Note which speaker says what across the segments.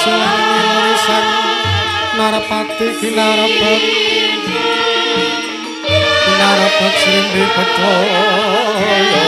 Speaker 1: Sang Narapati Kinarebek Srimbi Betaya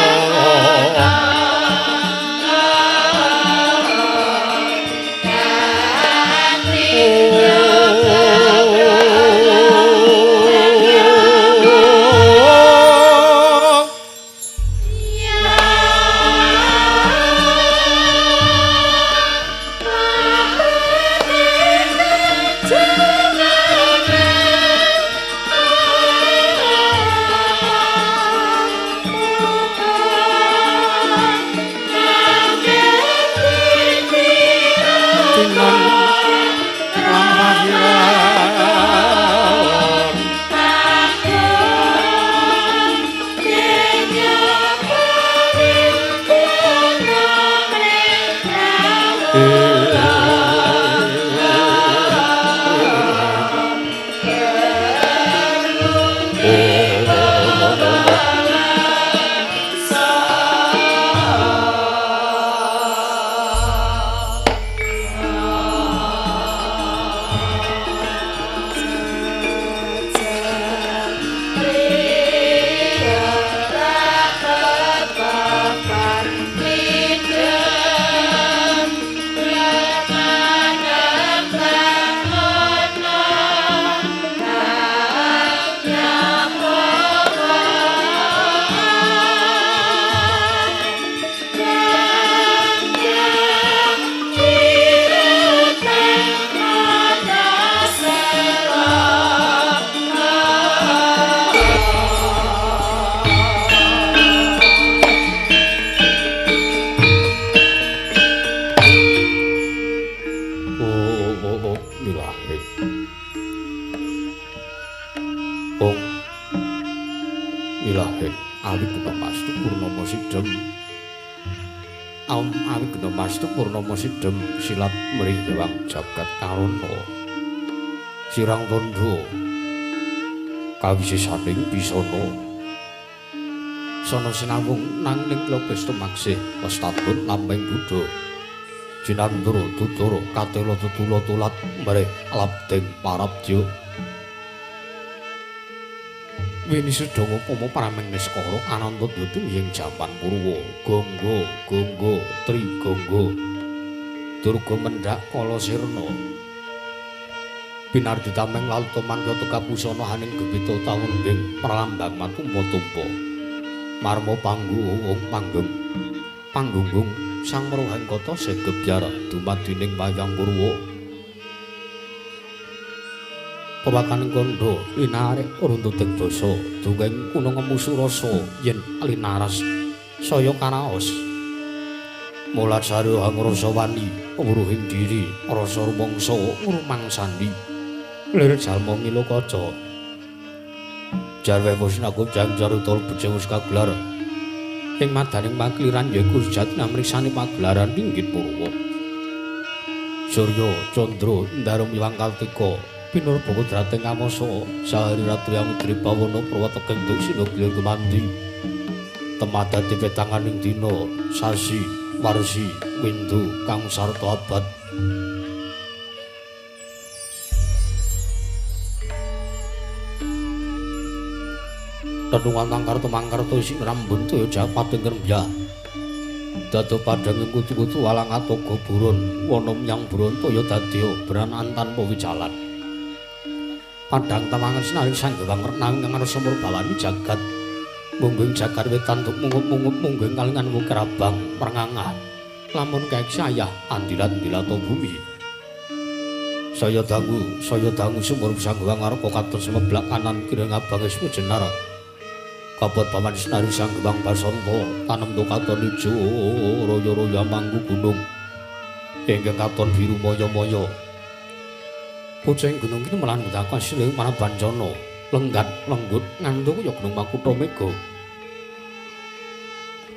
Speaker 1: Sidhem silat mring dewang jagat karana sirang tandha kawisesaning bisana sana sinawung nanging lopes tumaksih westatun lambeng Buddha jinandra tutara katela tutula tulat mrih labdeng parabja wini sedaya upama prameng niskara ananta dudu ing jaman purwa gangga trigangga Durga mendhak kala sirna pinardi tameng lalta manggata kapusana haning gebita taungging pralambang matumpa-tumpa marma panggunggung sang meruhang kata segebyara dumadining wayang purwa pawakaning kandha linarik runtuting basa dongeng kuna ngemusu rasa yen linaras saya karaos mulat sarya ngrasa wani weruhing diri rasa rumangsa ngrumangsani lir jalma mila kaca jarwe pusnaku jangjar utawa becewus kagelar ing madaning pakliran yaiku sejati namriksani pagelaran inggit purwa surya candra ndarum iwang kaltika pinurba drateng kamasa sahari ratri amudri bawana prawategeng duksina glir kemandi temadati petanganing dina sasi warsi windu kang sarta abad Tenungan tangkar tumangkarto isi rambun toyo japat ngerembya dado padang kutu-kutu walang atogo burun wonom yang burun toyo dadio beranaan tanpa wijalan padang tamangan senaring sanggewang renang yang harus semur balani jagat mungging jagar wetan tuk mungup-mungup mungging kalingan mukerabang merengangah lamun kaik saya andilat-dilato bumi saya dangu sumur sanggewang arko katur semeblak kanan kiri ngabang ismu jenar kapot paman senari sanggewang basonto tanem to katon ijo royo-royo manggu gunung ingkang katon biru moyo-moyo pucing gunung kini melangut akasilih mana banjono lenggat lenggut ngandung ya gunung Makutha Mega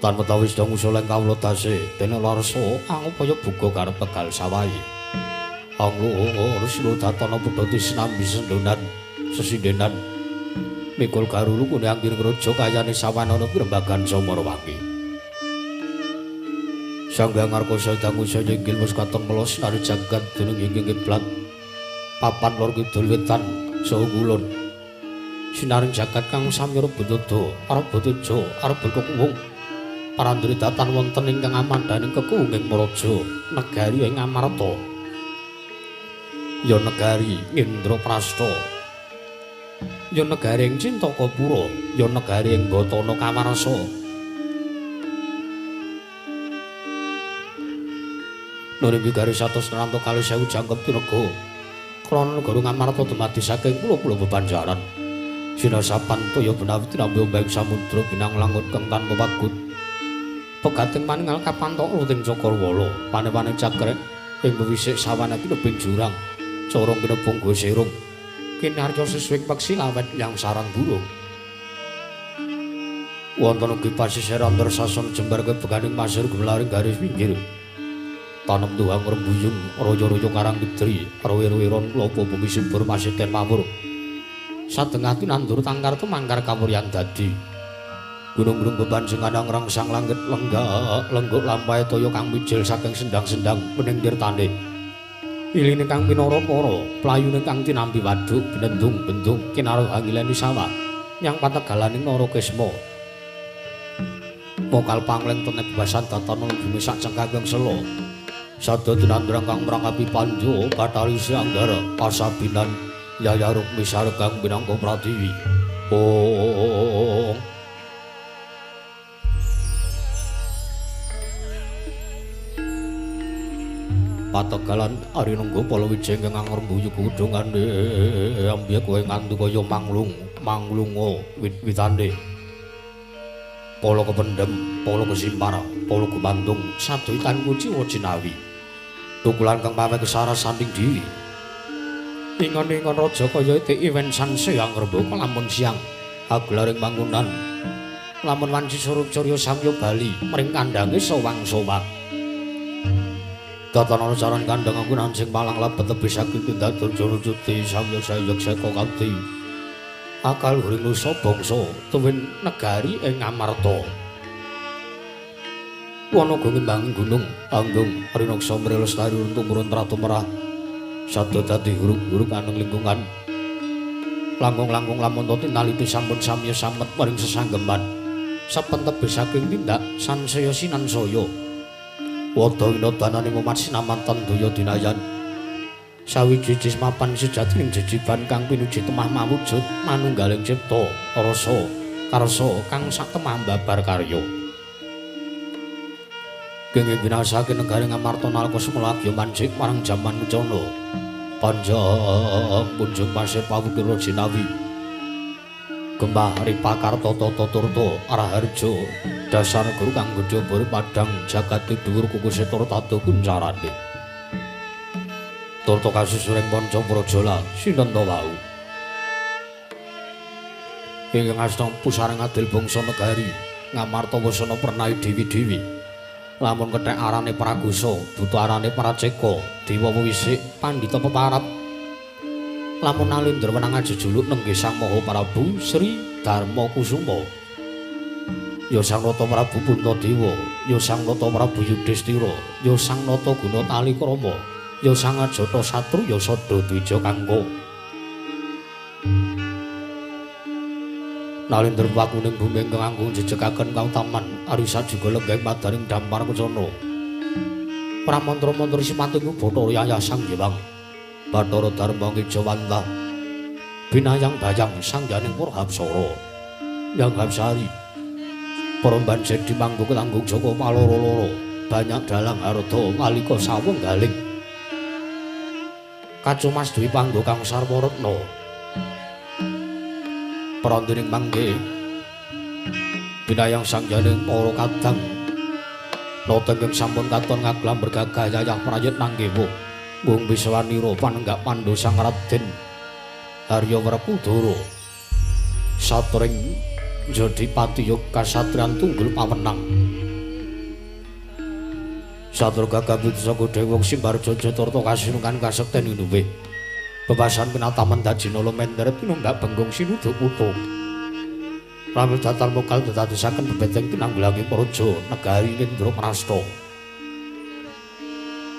Speaker 1: tanpa tawis dong usuleng kawula tasih dene larsa angupaya buka karep pegal sawahi anglo ruslo datana budhati sinambi sendonan sesindenan mikul garulu kune angkir ngrojo kayane sawanana pirembagan Samarawangi Sanggang Arkosa dangu saya inggil mus katon melos nari jagat dunung inggil kiblat papan lor kidul wetan saha kulon sinaring jagat kang samira budodo arep bodojo arep berkekuwung parandri datan wonten ingkang amandhaning kekuwunging praja negari ing Amarta ya negari Indraprastha ya negari ing Cintakapura ya negari ing Batana Kawarsa Nuri garis 100 neranto kali 1000 jangkep tinaga krana negara Ngamarta dumadi saking pulo-pulo bebanjaran sinasapan toya benawi tinambi ombeng samudra binang langut kang tanpa pagut pegating maninggal kapantok ruting Cakrawala pane-pane cakrek ing wisik sawana kinebing jurang corong kinebung goserung kinarya siswing peksi lawet yang sarang burung wonten ugi pasisir andhar sasana jembar kebeganing pasir gemelaring garis pinggir tanem tuang rembuyung royo-royo karang gedri rawi-rawiron klopo bumi subur pasiten mawur satengah tinandur tangkar tumangkar kawuryan dadi gunung-gunung beban sing kadang rangsang langit lengguk lampahe toya kang mijil saking sendang-sendang pening tirtane iline kang pinara-para playune kang tinampi wadhuk binendung-bendung kinaruh angileni sawah nyang pategalaning Narakesma pokal pangleng tene bebasan datan bumi sak cengkaking selo sada tinandrang kang mrangkapi panjo Bathari Sanggara pasabinan Yaya Rukmi saregang binangka Pratiwi Om Pategalan ari nunggu Palawijeng kang ngrembuyu kudungane ambiya kowe nganti kaya manglunga wit-witane Pala kependhem, pala kesimpar, pala gumantung, sadoitan kuciwa jinawi. Tukulan kang paweh kesaras sanding diri. Ingon-ingon raja kaya iwen sanseyang rembaka lamun siang aglaring bangunan. Lamun wanci surup Carya Samya bali mring kandhange sowang-sowang. Tatanan caran kandhang anggunan sing palang lebet tebih saking tindak Durjana Cuti Samya sayek seka kanthi akal huring nusa bangsa tuwin negari ing Amarta. Wanaga ngembanging gunung anggung rinaksa mrih lestari tumurun tratu merah sada dadi huruk-huruk aneng lingkungan. Langkung-langkung lamun tinaliti sampun samya samet paring sesanggeman sapen tebih saking tindak sansaya sinansaya. Wada winodanane umat sinamantan daya dinayan. Sawiji mapan sejatining jejiban kang pinuji temah mawujud manunggaling cipta rasa karsa kang satemah mbabar karya. Kenging winasake negari Ngamarta nalika semulagya mancik marang jaman Wicana. Panjang kunjung pasir pawukira jinawi. Gembah Ripakarta Tata Turta Araharja dasar guru kang gedhe buri padang jagate dhuwur kukuse tur tatu kuncarane. Turta kasusuring panca prajala sinten ta wau. Ingkang asta pusaring adil bangsa negari Ngamarta wasana pernah dewi-dewi. Lamun kethek arane Pragusa, buta arane Praceka, dewa wisik, pandhita peparap. Lamun alindra wenang ajejuluk nenggih Sang Maha Prabu Sri Darma Kusuma. Ya Sang Nata Prabu Puntadewa, ya Sang Nata Prabu Yudhistira, ya Sang Nata Gunatali Krama, ya Sang Ajata Satru, ya Sada Dwija Kangka. Nalindra wakuning bumi ingkang anggung jejegaken kautaman arisa juga lenggeng madaning dampar kecana. Pramantra-mantra sipating Bathara Yaya Sang Hyang Bathara Darma Ngijawanta binayang bayang sangganing para Hapsara Yang Hapsari para banjir dimanggo ketanggung Jaka paloro-loro banyak dalang harta nalika sawung galing kacumas duwi panggo kang sarwaretna. Prandiring mangke binayang sangjaning para kadang nata ingkang sampun katon ngaglam bergagah yayah prayit nanggewa mung biswanira panenggak Pandhu Sang Raden Arya Werkudara satring njadi patiya kasatriyan tunggul pawenang satru gagah saka Dewa Simbarjo Turta kasinungan kasekten inuwe bebasan pinataman dajinala mender pinumbak benggong sinuduh putu pramil datar mokal dadosaken bebeteng pinanggulanging praja negari Indraprastha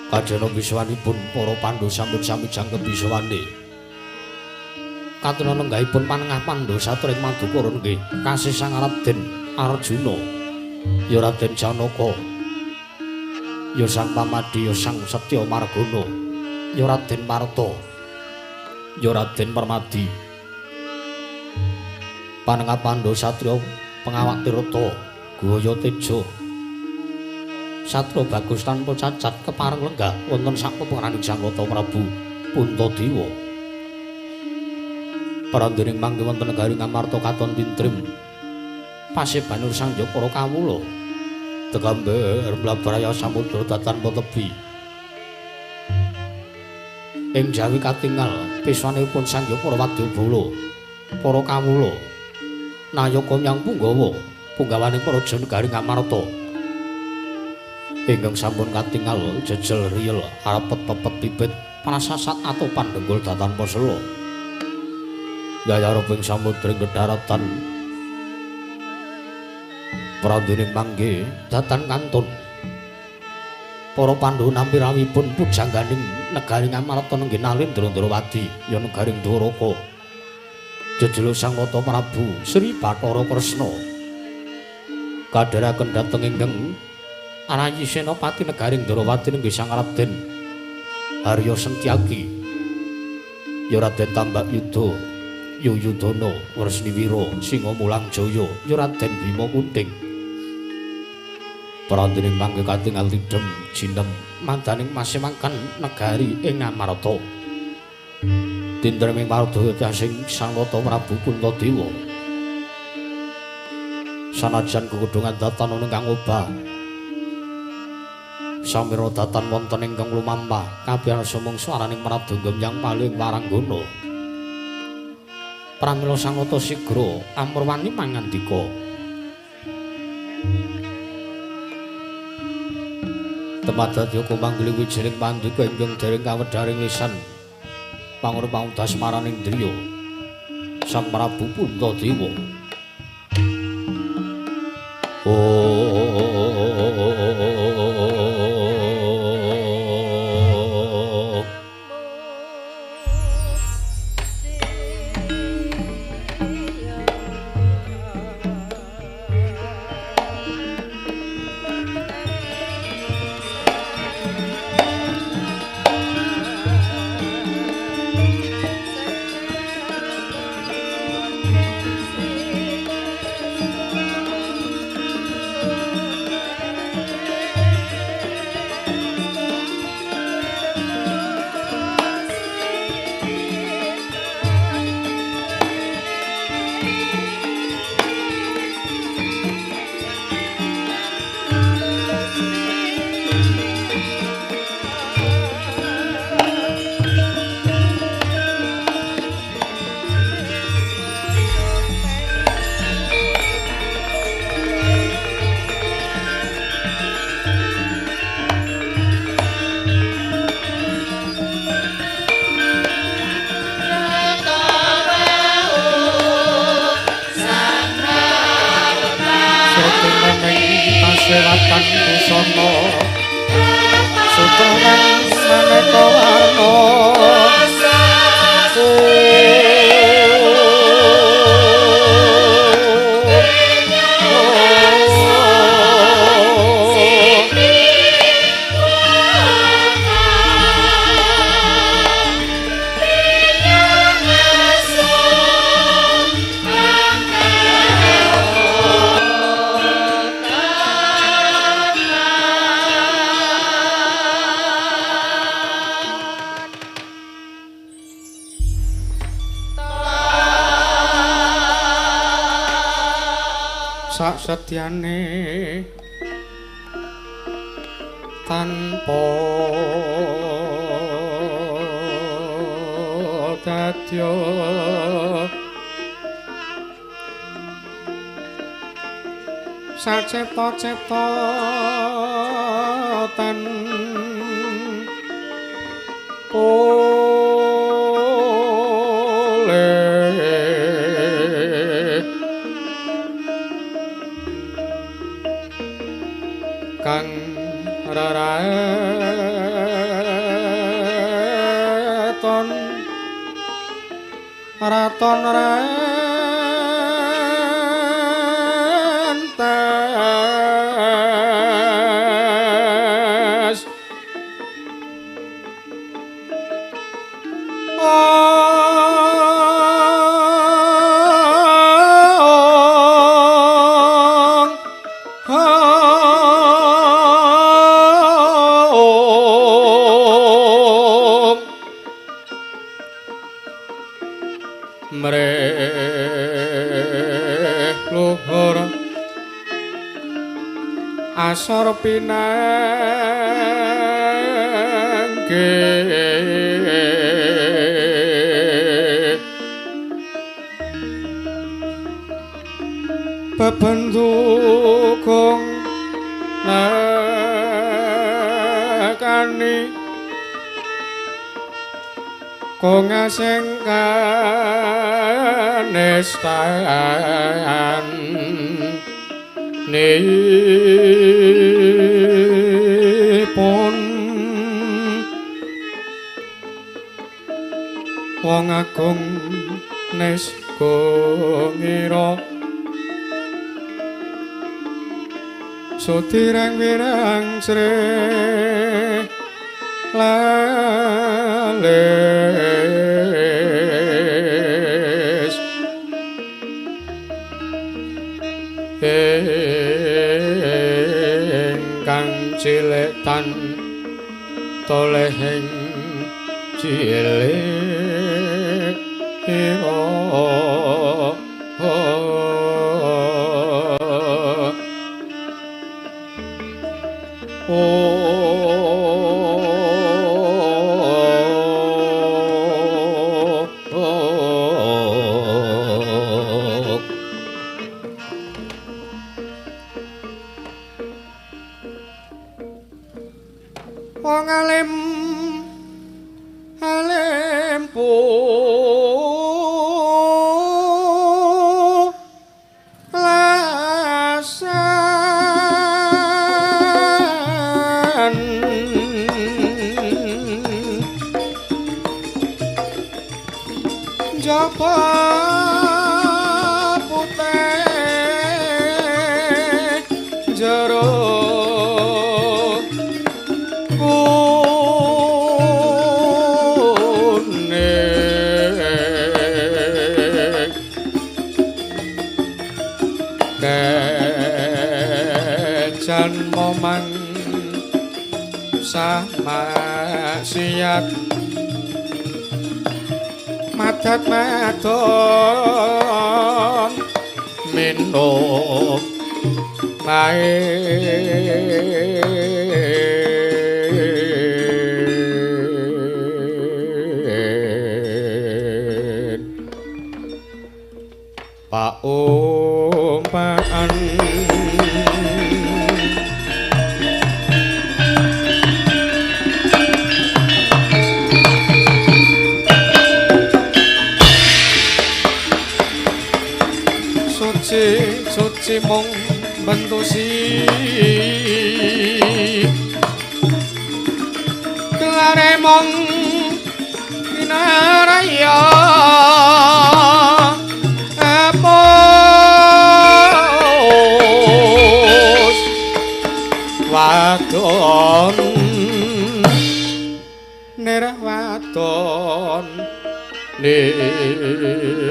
Speaker 1: Kajana biswanipun para Pandhu sampun sami jangkep biswane. Katuna nenggahipun panengah Pandhu satring Madukara nggih kasih Sang Raden Arjuna. Ya Raden Janaka. Ya Sang Pamadi, ya Sang Setya Margana. Ya Raden Marta. Ya Raden Permadi. Panengah Pandhu satriya pengawak tirta Gaya Teja. Satria bagus tanpa cacat kepareng lenggah wonten sak peperaning Sang Rata Prabu Puntadewa. Parandening mangke wonten negari Ngamarta katon tintrim pasebanur Sang Para Kawula tegamber blabraya samudra tanpa tebi. Ing Jawi katingal piswanipun Sang Para Wadyabala para kawula nayaka nyang Punggawa punggawaning praja negari Ngamarta ingkang sampun katingal jejel riyel arepet pepet pipit prasasat atopan denggul datan pasela gayaruping samudring kedharatan prandening mangke datan kantun para Pandhu nampi rawipun pujangganing negari Ngamarta nenggih Nalendra-Ndrawadi ya negaring Dwaraka jejel Sang Rata Prabu Sri Bathara Kresna kadharaken dhateng ingkang Arayi Senopati negaring Ndrawadi nenggih Sang Raden Harya Sentyaki ya Raden Tambak Yuda Yuyudana Wresniwira Singa Mulang Jaya ya Raden Bima Kunting prandening mangke katingal tidhem jinem mandaning masemangkan negari ing Ngamarta dinten ing Wardaya sing Sang Rata Prabu Puntadewa sanajan kekudungan datan ingkang obah samira datan wonten ingkang lumampah kabeh sumung swaraning mradangga yang paling waranggana pramila Sang Rata sigra amurwani mangandika temadya kumanggli wijining pandika ingkang dereng kawedharing lisan pangurpangudas maraning driya Sang Prabu Puntadewa Sewatan busana sutreng maneka warna sasetyane tanpa dadya sacipta-cipta tan kang rarae raton raton rentes luhur asor pinangge bebentukung nekani kong asing kanistan nipun wong agung nesgongira sutirang wirang sre lales ingkang cilik tan tolehing cilik ira wong alim alimpu lasan japa putih jero kejan momang sama siat madat madon minum main paumpaan suci mung bentusi kelare mung inaraya epos wadon nerah wadon nira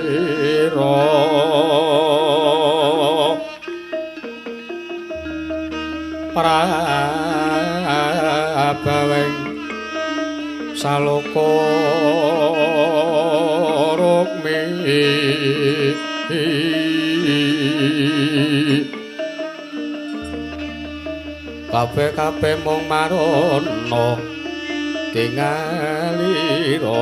Speaker 1: prabaweng saloka rukmi kabeh-kabeh mung marana tingalira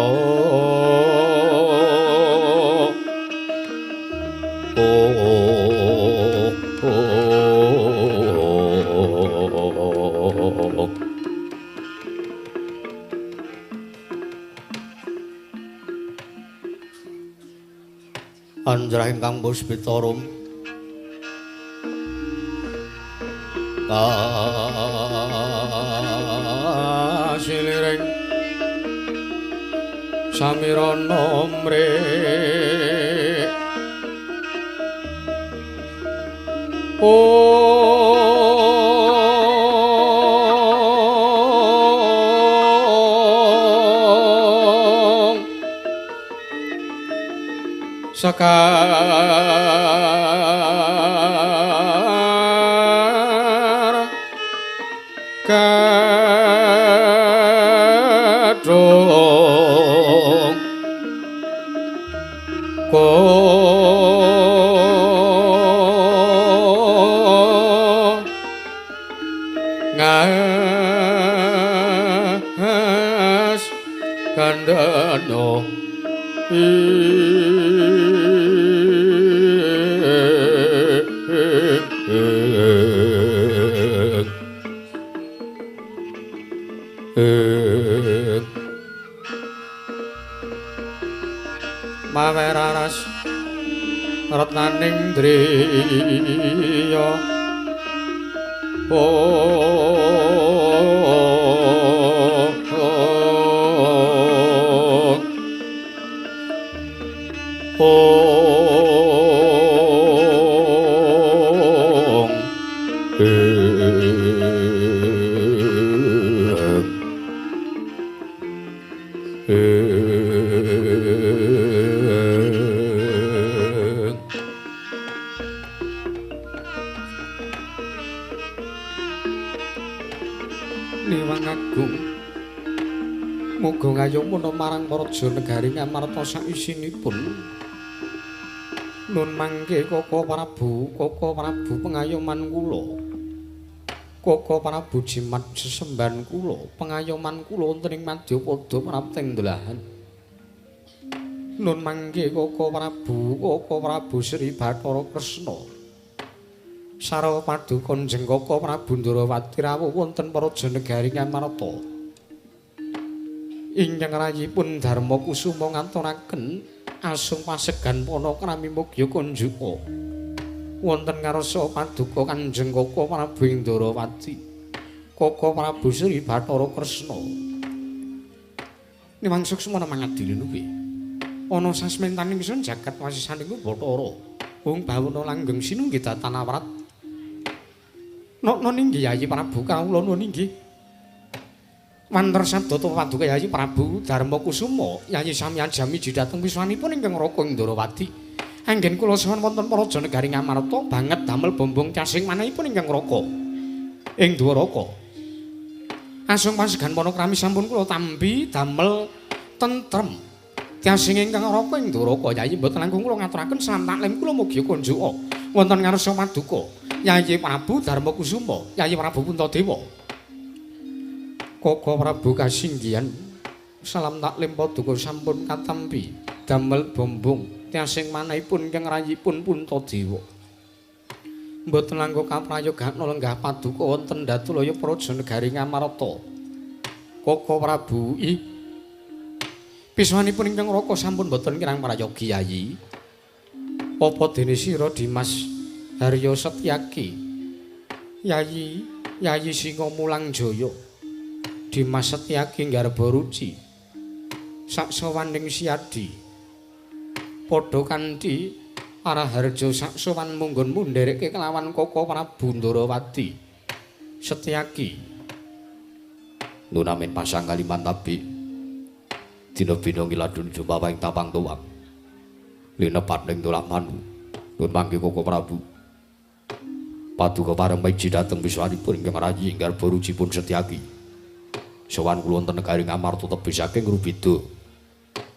Speaker 1: Anjrah ingkang puspitarum kasiliring samirana mre sakar kadung ko ngas kandhana maweraras retnaning driya Niwang Agung muga ngayomuna marang Praja Negari Ngamarta sak isinipun. Nun mangke Koko Prabu pengayoman kula. Koko Prabu jimat sesembahan kula, pengayoman kula wonten ing Madyapada prapting dolahan. Nun mangke Koko Prabu Sri Bathara Kresna sarwa paduka Jenggaka Prabu Ndarawati rawuh wonten Praja Negari Ngamarta. Ingkang rayipun Darma Kusuma ngaturaken asung pasegan panakrami mugya kunjuka wonten ngarsa paduka Kanjeng Koko Prabu Ndarawati. Koko Prabu Sri Bathara Kresna. Niwang suksmana mangadili nuwe. Ana sasmentaning sun jagat wasisaning Bathara. Wong bawana langgeng sinunggih datanawrat. Nok nggih Yayi Prabu kawula nggih. Wanter sabda paduka Yayi Prabu Darma Kusuma Yayi Samyan Jamiji dhateng wiswanipun ingkang Raka Ndarawati. Anggen kula sawan wonten Praja Negari Ngamarta banget damel bombong casing manahipun ingkang Raka. Ing Dwaraka. Asung pasegan panakrami sampun kula tampi damel tentrem. Tiasing ingkang Raka ing Dwaraka Yayi mboten langkung kula ngaturaken salam taklim kula mugi kunjuka wonten ngarsa paduka Yayi Prabu Darma Kusuma, Yayi Prabu Puntadewa. Koko Prabu kasinggihan salam taklim paduka sampun katampi damel bombong tiasing manahipun ingkang rayipun Puntadewa. Mboten langkung kaprayogana lenggah paduka wonten Datulaya Praja Negari Ngamarta. Koko Prabu piswanipun ingkang Raka sampun mboten kirang prayogi Yayi. Apa dene sira Dimas Harya Setyaki, Yayi Singa Mulang Jaya, Dimas Setyaki Garba Ruci, saksowaning Siadi, padha kanthi Araharja saksowan munggon mundhereke kelawan Koko Prabu Ndarawati. Setyaki nunamin pasang kaliman tabi, dina-dina ngiladun jumpah ing tapang tuwang, linepat ning tulak manu, nun mangke Koko Prabu paduka pareng miji dhateng wiswanipun ingkang rayi Garba Ruci pun Setyaki. Sowan kula wonten Negari Ngamarta tebih saking Rubida.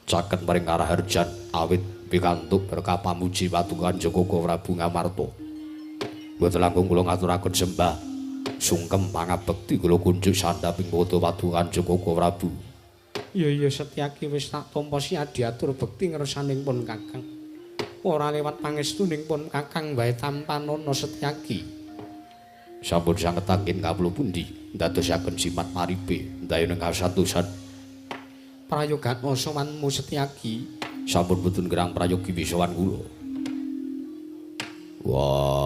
Speaker 1: Caket maring Araharjan awit pikantuk berkah pamuji paduka Kanjeng Koko Prabu Ngamarta. Mboten langkung kula ngaturaken sembah sungkem pangabekti kula kunjuk sandhaping pada paduka Kanjeng Koko Prabu. Iya Setyaki wis tak tampa siadi atur bekti ngersaning pun Kakang. Ora lewat pangestuning pun Kakang wae tampanana Setyaki. Sampun sanget angin kawula pundi ndadosaken simat maripe ndayana kasatusan. Prayogan sowanmu Setyaki sampun boten kirang prayogi wisawan kula. Wah.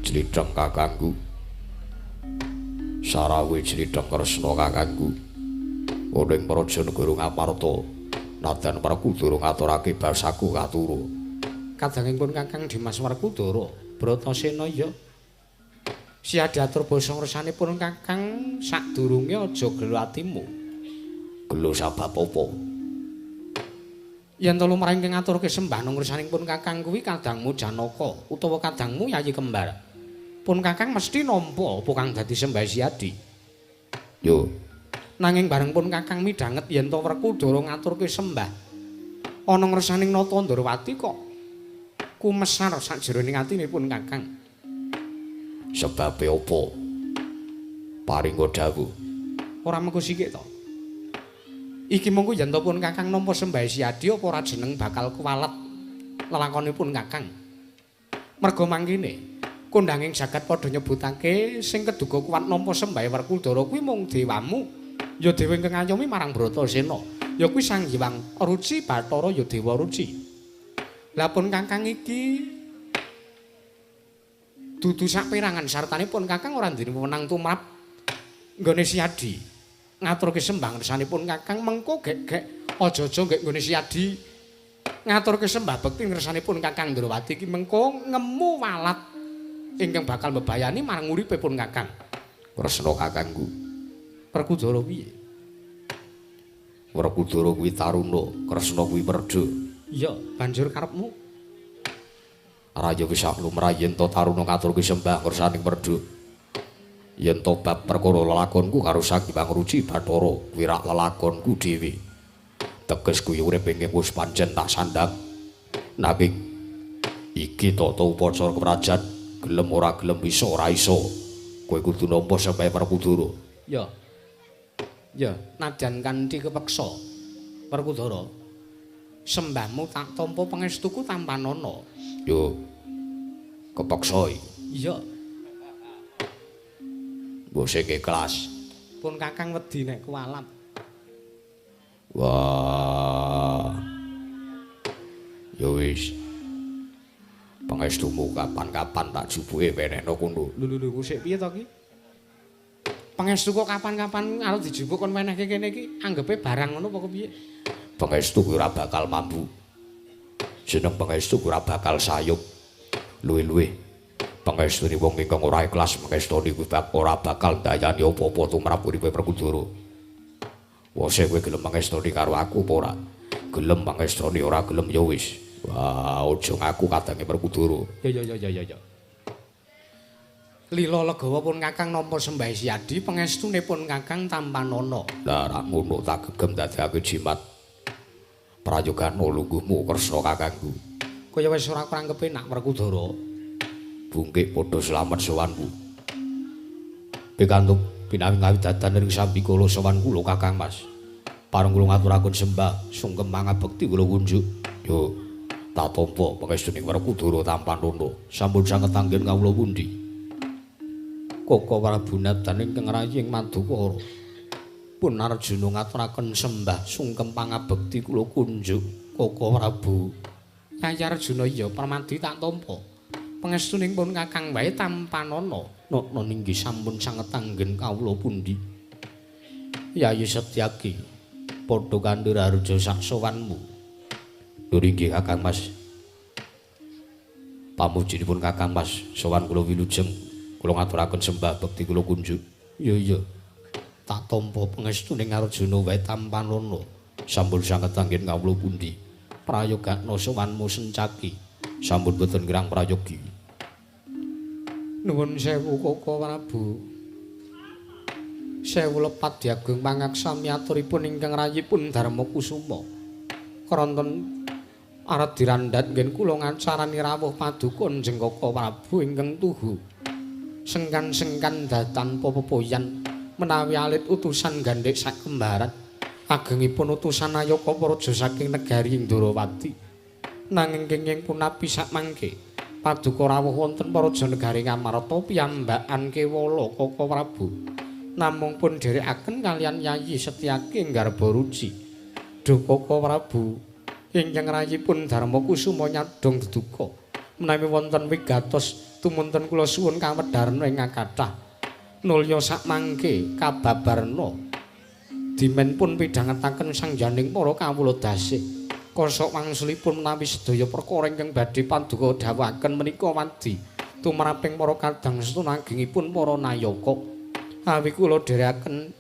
Speaker 2: Jlitheng kakangku. Sarawuh Jlitheng Kresna kakangku. Oning Praja Negara Ngamarta nadan Werkudara ngaturake basaku katuru.
Speaker 1: Kadangipun Kakang Dimas Werkudara, Bratasena ya. Siya diatur basa ngresanipun Kakang sadurunge aja gelo atimu.
Speaker 2: Gelo sabab apa?
Speaker 1: Yen to lumrahing ngaturke sembah nang ngresanipun Kakang kuwi kadangmu Janaka utawa kadangmu Yayi Kembar. Pun Kakang mesti nampa apa kang dadi sembah Siadi.
Speaker 2: Yo.
Speaker 1: Nanging bareng pun Kakang midhanget yen to Werkudara ngaturke sembah ana ngresaning Nata Ndrawati kok kumesar sajroning atinipun Kakang.
Speaker 2: Sebabe apa? Paringga dawuh.
Speaker 1: Ora mengko sithik to. Iki mongko yen to pun Kakang nampa sembah Siadi apa ora jeneng bakal kuwalet lelakonipun Kakang. Merga mangkene kondhanging jagat padha nyebutake sing keduga kuwat nampa sembah Werkudara kuwi mung dewamu. Ya dewa ingkang ngayomi marang Bratasena. Ya kuwi Sang Hyang Ruci Bathara ya Dewa Ruci. Lah pun Kakang iki dudu saperangan sartanipun Kakang ora nduweni wewenang tumrap nggone Siadi. Ngaturke sembah ngersanipun Kakang mengko gek-gek aja-aja nggih nggone Siadi. Ngaturke sembah bekti ngersanipun Kakang Ndrawati iki mengko ngemu walat ingkang bakal mbebayani marang uripipun Kakang.
Speaker 2: Kresna kakangku.
Speaker 1: Werkudara piye?
Speaker 2: Werkudara kuwi taruna, Kresna kuwi werda.
Speaker 1: Iya, banjur karepmu?
Speaker 2: Raya wis lumrah yen to taruna ngaturke sembah ngersaning werda. Yen to bab perkara lelakonku karo Sang Hyang Ruci Bathara kuwi rak lelakonku dhewe. Teges kuwi urip ing wis pancen tak sandhang. Nanging iki tata upacara kerajaan gelem ora gelem bisa ora iso. Kowe kudu nampa sembah Werkudara.
Speaker 1: Ya. Ya, nadyan kanthi kepeksa. Werkudara. Sembahmu tak tampa pangestuku tanpa nono.
Speaker 2: Yo. Kepeksa.
Speaker 1: Iya.
Speaker 2: Bose kelas.
Speaker 1: Pun Kakang wedi nek kualat.
Speaker 2: Wah. Yo wis. Pangestumu kapan-kapan tak jupuke wenehno kono.
Speaker 1: Lho sik piye to ki? Pangestu kok kapan-kapan arep dijupuk kon menehke kene iki anggepe barang ngono apa kepiye?
Speaker 2: Pangestu ora bakal mampu. Jeneng pangestu ora bakal sayup. Luwih-luwih pangestune wong ingkang ora ikhlas mangestoni kuwi ora bakal ndayani apa-apa tumrap uripe Werkudara. Wose kowe gelem mangestoni karo aku apa ora? Gelem mangestoni ora gelem ya wis. Wah, aja ngaku kadange Werkudara.
Speaker 1: Ya. Lila legawa pun Kakang nampa sembah Siadi pangestunipun Kakang tanpa nono.
Speaker 2: Lah ra ngono tak gegem dadekake jimat. Prayogan lungguhmu Kresna kakangku.
Speaker 1: Kaya wis ora kurang kepenak Werkudara.
Speaker 2: Bungkik padha slamet sowanku. Pikantuk pinawi dadan ring sambikala sowan kula Kakang Mas. Pareng kula ngaturaken sembah sungkem mangabekti kula kunjuk. Yo, tak tampa pangestuning Werkudara tanpa nono. Sampun sanget anggen kawula pundi? Koko Prabu Nadan ingkang rayi ing Madukara. Pun Arjuna ngaturaken sembah sungkem pangabekti kula kunjuk Koko Prabu. Yayi Arjuna iya permadi tak tampa. Pangestuning pun Kakang wae tanpa nono. Nono ninggih sampun sanget anggen kawula pundi. Yayi Setyaki padha kandhir harja sak sowanmu. Lho inggih Kakang Mas. Pamujinipun Kakang Mas sowan kula wilujeng. Kula ngaturaken sembah bekti kula kunjuk. Iya. Tak tampa pangestuning Arjuna wae tanpa nono. Sampun sanget anggen kawula pundi. Prayogakna sowanmu Sencaki. Sampun boten kirang prayogi. Nuwun sewu Koko Prabu. Sewu lepat diageng pangaksami aturipun ingkang rayipun Darma Kusuma. Kronten arep dirandhat ngen kula ngacarani rawuh paduka njeng Koko Prabu ingkang tuhu. Sengkan-sengkan datan pepoyan menawi alit utusan gandhek sak kembaran agengipun utusan Ayaka Praja saking negari Indrawati nanging kenging punapi sak mangke paduka rawuh wonten Praja negari Ngamarta piyambakan kewala Koko Prabu namung pun dherekaken kalian Yayi Setyaki Garba Ruci Duh Koko Prabu ingkang rayipun Darma Kusuma nyadong deduka menawi wonten wigatos
Speaker 1: tumunten kula suwun kawedharna ing kathah nulya sakmangke kababarna dimen pun pidhangetaken sangjaning para kawula dasih kosok wangsulipun menawi sedaya perkara ingkang badhe paduka dawuhaken menika wadi tumraping para kadang setunagingipun para nayaka awi kula dherekaken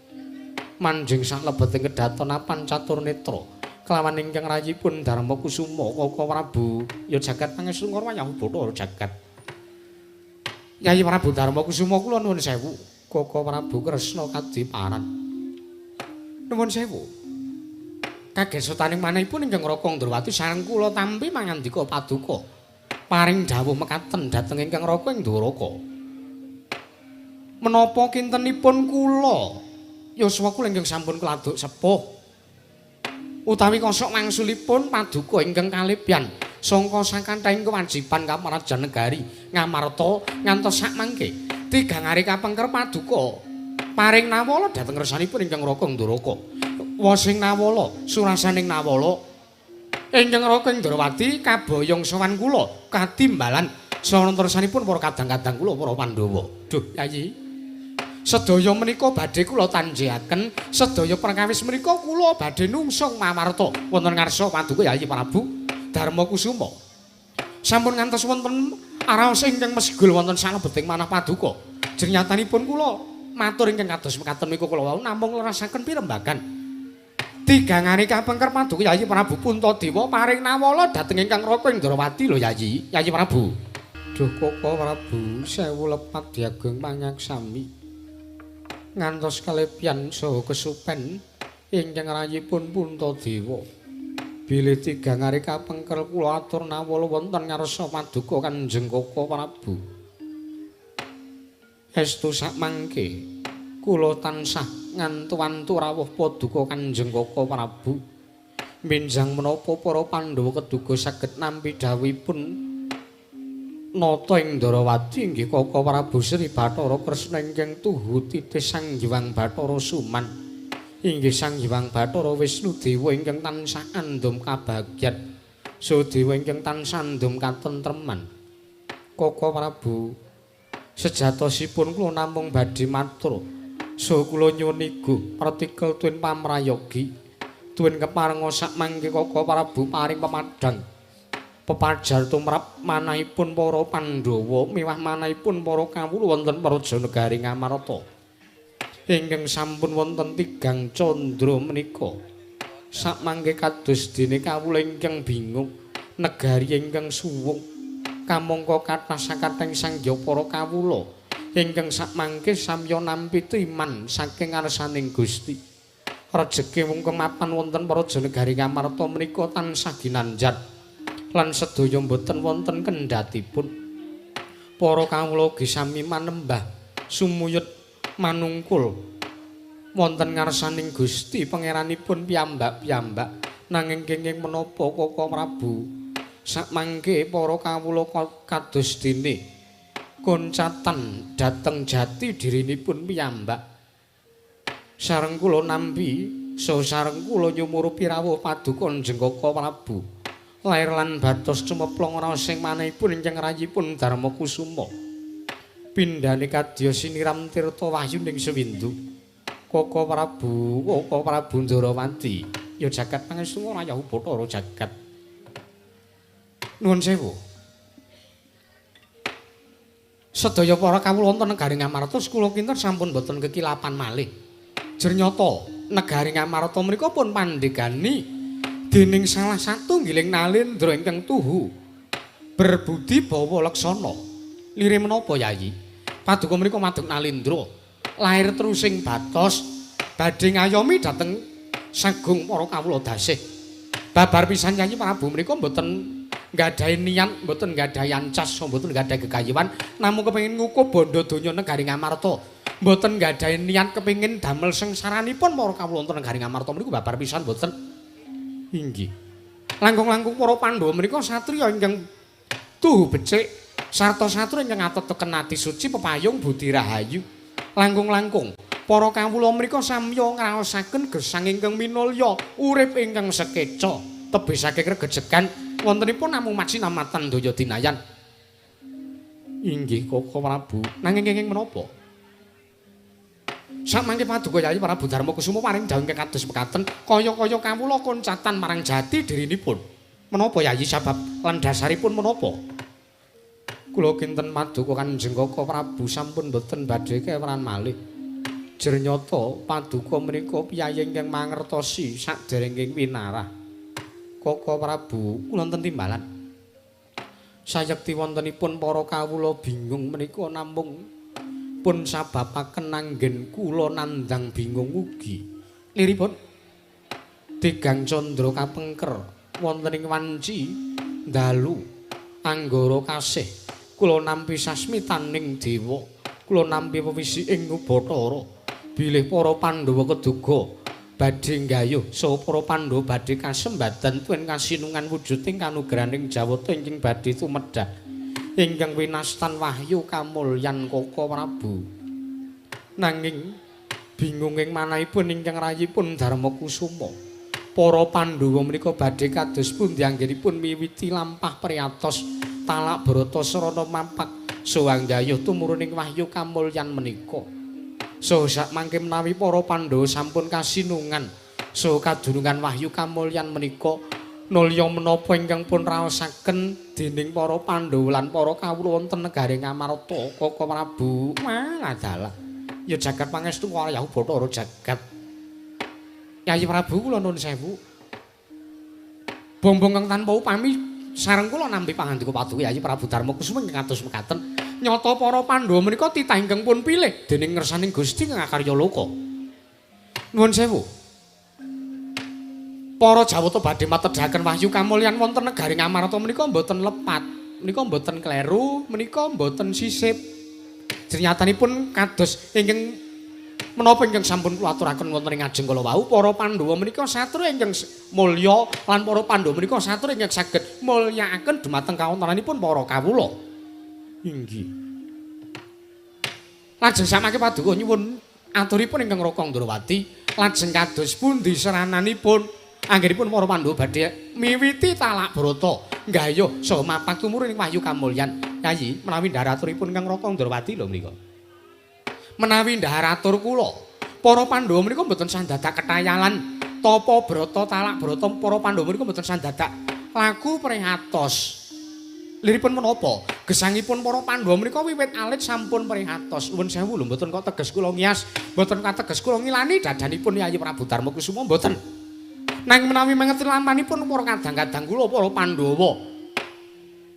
Speaker 1: manjing saklebeting kedatanapan catur netra kelawan ingkang rayipun Darma Kusuma Kaka Prabu ya jagat pangestu Ngorwayah Bathara jagat Yayi Prabu Darma Kusuma kula nuwun sewu Kaka Prabu Kresna Kadiparan nuwun sewu kagesutaning manahipun ingkang Raka Ndrawati sareng kula tampi mangandika paduka paring dawuh mekaten dhateng ingkang Raka ing Dwaraka menapa kintenipun kula yuswa kula ingkang sampun keladuk sepuh utawi kosok wangsulipun paduka ingkang kalebyan sangka sakanthahing kewajiban kamarajan negari ngamarta ngantos sakmangke tigang ari kapengker paduka paring nawala dhateng resanipun ingkang Raka Ndwaraka wasing nawala surasaning nawala ingkang Raka Ndrawati kaboyong sowan kula katimbalan saha resanipun para kadang-kadang kula para Pandhawa duh Yayi sedaya menika badhe kula tanjihaken sedaya perkawis menika kula badhe nungsung mamarta wonten ngarsa paduka Yayi Prabu Darma Kusuma sampun ngantos wonten araos ingkang mesgul wonten salebeting manah paduka jernyatanipun kula matur ingkang kados mekaten menika kula wau namung ngrasaken pirembagan tigangane kapengker paduka Yayi Prabu Puntadewa paring nawala dhateng ingkang Raka Ndrawati lho Yayi Prabu duh Kaka Prabu sewu lepat diageng panyaksami ngantos kalebyan saha kesupen ingkang rayipun Puntadewa bilih tigang ari kapengker kula atur nawala wonten ngarsa paduka Kanjeng Kaka Prabu estu sakmangke kula tansah ngantu-antu rawuh paduka Kanjeng Kaka Prabu minjang menapa para Pandhawa keduga saged nampi dawuhipun nata ing Ndrawati inggih Kaka Prabu Sri Bathara Kresna ingkang tuhu titih Sang Hyang Bathara Suman inggih Sang Hyang Bathara Wisnu Dewa ingkang tansah andhum kabagyan Sudewa ingkang tansah andhum katentreman Kaka Prabu sejatosipun kula namung badhe matur saha kula nyuwun igu partikel tuwin pamrayogi tuwin keparenga sakmangke Kaka Prabu paring pemadhang pepajar tumrap manahipun para Pandhawa miwah manahipun para kawula wonten Praja Negari Ngamarta ingkang sampun wonten tigang candra menika sakmangke kados dene kawula ingkang bingung negari ingkang suwung kamangka kathah sakathing sangya para kawula ingkang sakmangke samya nampi iman saking ngarsaning Gusti rejeki mung kemapan wonten Praja Negari Ngamarta menika tansah ginanjar lan sedaya boten wonten kendhatipun para kawula ugi sami manembah sumuyut manungkul wonten ngarsaning Gusti pangeranipun piyambak-piyambak nanging kenging menapa Kaka Prabu sakmangke para kawula kados dene koncatan dhateng jati dirinipun piyambak sareng kula nampi saha sareng kula nyumurupi rawuh paduka Kanjeng Kaka Prabu lair lan batos cumeplong raos sing manahipun ingkang rayipun Darma Kusuma pindhane kadya siniram tirta wahyuning sewindu Kaka Prabu Ndrawati ya jagat pangestu Ngorwayah Bathara jagat nuwun sewu sedaya para kawula wonten negari Ngamarta kula kinten sampun boten kekilapan malih jernyata negari Ngamarta menika pun pandegani dening salah satunggiling nalendra ingkang tuhu berbudi bawa leksana lire menapa Yayi paduka menika madhep nalendra lair terusing batos badhe ngayomi dhateng sagung para kawula dasih babar pisan Yayi Prabu menika mboten nggadahi niat mboten nggadahi ancas mboten nggadahi gegayuhan namung kepengin ngukup bondo donya negari Ngamarta mboten nggadahi niat kepengin damel sengsaranipun para kawula wonten negari Ngamarta menika babar pisan mboten inggih langkung-langkung para Pandhawa menika satriya ingkang tuhu becik sarta satriya ingkang ateteken ati suci pepayung budi rahayu langkung-langkung para kawula menika samya ngraosaken gesang ingkang minulya urip ingkang sekeca tebih saking regejegan wontenipun namung majinamatan daya dinayan Inggih Koko Prabu. Nanging kenging menapa? Samangke Paduka Yayi Prabu Darmakusuma paring dawuh ingkang kados mekaten, kaya-kaya kawula koncatan marang jati dirinipun. Menapa Yayi sabab lan dasaripun menapa? Kula kinten Paduka Kanjeng Koko Prabu sampun boten badhe keweran malih. Jernyata Paduka menika piyayi ingkang mangertosi saderenging winarah. Koko Prabu kula wonten timbalan. Sayekti wontenipun para kawula bingung menika namung pun sababaken anggen kula nandang bingung ugi. Liripun Tigang Candra kapengker wonten ing wanci dalu anggara kasih kula nampi sasmitaning dewa, kula nampi pewisi ing Bathara bilih para Pandhawa keduga badhe nggayuh saha para Pandhawa badhe kasembadan tuwin kasinungan wujuding kanugrahaning Jawata ingkang badhe tumedhah ingkang winastan wahyu kamulyan Koko Prabu. Nanging bingunging manahipun ingkang rayipun Darmakusuma. Para Pandhawa menika badhe kados pundi anggenipun miwiti lampah priyatos talak brata srana mampak saha nggayuh tumuruning wahyu kamulyan menika. So sak mangke menawi para Pandhawa sampun kasinungan saha kadurungan wahyu kamulyan menika nulya menapa ingkang pun raosaken dening para Pandhawa lan para kawula wonten negaring Amarta Koko Prabu. Adalah ya jagat pangestu Wayahu Bathara jagat. Yayi Prabu kula nuwun sewu. Bombong kang tanpa upami sareng kula nampi pangandika Paduka Yayi Prabu Darmakusuma ingkang kados mekaten. Nyata para Pandhawa menika titah ingkang pun pilih dening ngersaning Gusti kang akarya loka. Nuwun sewu. Para Jawata badhe matedhaken wahyu kamulyan wonten negaring Amarta menika mboten lepat, menika mboten kleru, menika mboten sisip. Jenyatanipun kados ingkang menapa ingkang sampun kula aturaken wonten ing ajeng kala wau, para Pandhawa menika satria ingkang mulya lan para Pandhawa menika satria ingkang saged mulyakaken dhumateng kawontenanipun para kawula. Inggih. Lajeng samangke Paduka nyuwun aturipun ingkang Raka Ndrawati, lajeng kados pundi serananipun anggenipun para Pandhawa badhe miwiti talak brata nggayuh saha mapak tumuruning wahyu kamulyan. Yayi, menawi ndharaturipun ingkang Raka Ndrawati lho menika. Menawi ndharatur kula, para Pandhawa menika mboten sandadak ketayalan tapa brata talak brata para Pandhawa menika mboten sandadak laku prihatos. Liripun menapa? Gesangipun para Pandhawa menika wiwit alit sampun prihatos. Nuwun sewu lho mboten kok teges kula ngias, mboten kateges kula ngilani dadanipun Yayi Prabu Darmakusuma mboten. Nanging menawi mangeti lampanipun para kadang-kadang kula para Pandhawa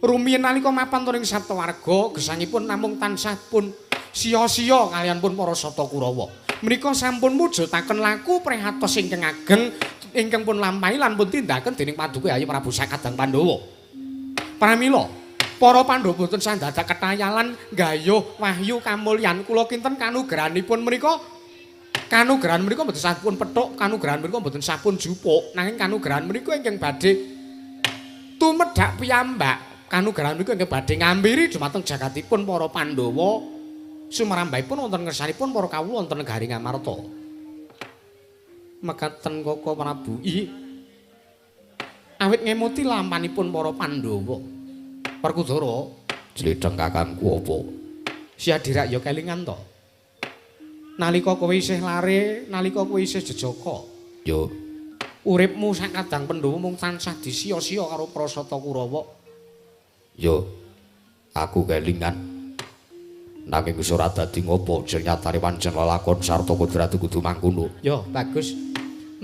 Speaker 1: rumiyin nalika mapan turing Saptawarga gesangipun namung tansah pun sia-sia kaliyan pun para Sata Kurawa. Menika sampun mujudaken laku prihatos ingkang ageng ingkang pun lampahi lan pun tindaken dening Paduka Yayi Prabu sakadang Pandhawa. Pramila para Pandhawa boten sandadak ketayalan nggayuh wahyu kamulyan kula kinten kanugrahanipun menika. Kanugrahan menika mboten sampun pethuk, kanugrahan menika mboten sampun jupuk, nanging kanugrahan menika ingkang badhe tumedhak piyambak. Kanugrahan menika ingkang badhe ngambiri dhumateng jagatipun para Pandhawa sumrambahipun wonten ngersanipun para kawula wonten negaring Amarta. Mekaten Koko Prabu. Awit ngemuti lampanipun para Pandhawa. Perkudara, jledheng kakangku apa? Siadirak ya kelingan to. Nalika kowe isih lare, nalika kowe isih jejaka, ya uripmu sakadang Pandhawa mung tansah disia-sia karo Prasata Kurawa. Ya, aku kelingan. Nanging wis ora dadi ngopo, jernyatane pancen lelakon sarta kodrate kudu mangkono. Ya, bagus.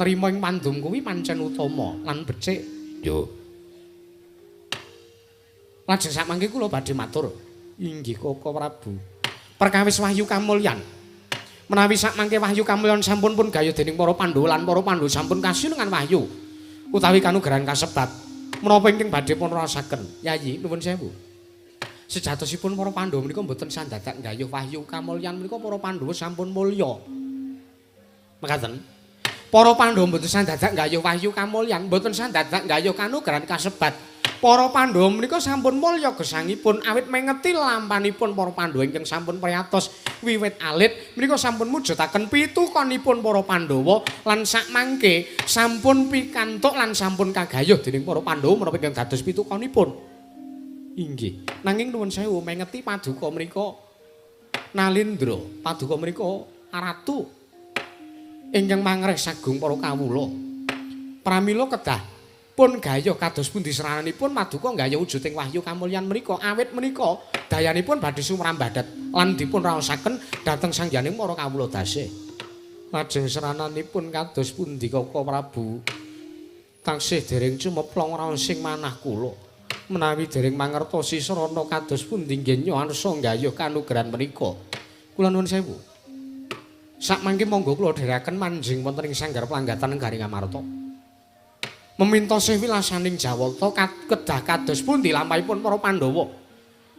Speaker 1: Nrima ing pandum kuwi pancen utama lan becik. Ya. Lajeng samangke kula badhe matur. Inggih Koko Prabu. Perkawis wahyu kamulyan. Menawi sakmangke wahyu kamulyan sampun pun gayuh dening para Pandhawa lan para Pandhawa sampun kasinungan wahyu utawi kanugrahan kasebat. Menapa ingkang badhe pun rasaken? Yayi, nuwun sewu. Sejatosipun para Pandhawa menika mboten sandadak gayuh wahyu kamulyan menika para Pandhawa sampun mulya. Mekaten. Para Pandhawa mboten sandadak gayuh wahyu kamulyan, mboten sandadak gayuh kanugrahan kasebat. Para Pandhawa menika sampun mulya gesangipun awit mengeti lampanipun para Pandhawa ingkang sampun priyatos wiwit alit menika sampun mujudaken pitukonipun para Pandhawa lan sakmangke sampun pikantuk lan sampun kagayuh dening para Pandhawa menapa ingkang dados pitukonipun. Inggih. Nanging nuwun sewu mengeti paduka menika Nalindra, paduka menika ratu ingkang mangreh sagung para kawula. Pramila kedah pun gaya kados pundi serananipun paduka gaya wujuding wahyu kamulyan menika awit menika dayanipun badhe sumrambadat lan dipun raosaken dhateng sangyaning para kawula dasih. Lajeng serananipun kados pundi Kaka Prabu taksih dereng cumeplong raosing manah kula. Menawi dereng mangertosi sarana kados pundi nggih nyoansa gayuh kanugrahan menika. Kula nuwun sewu. Sakmangke monggo kula dherekaken manjing wonten ing sanggar planggatan Garing Amarta. Memintosi wilasaning Jawata kedah kados pundi lampahipun para Pandhawa.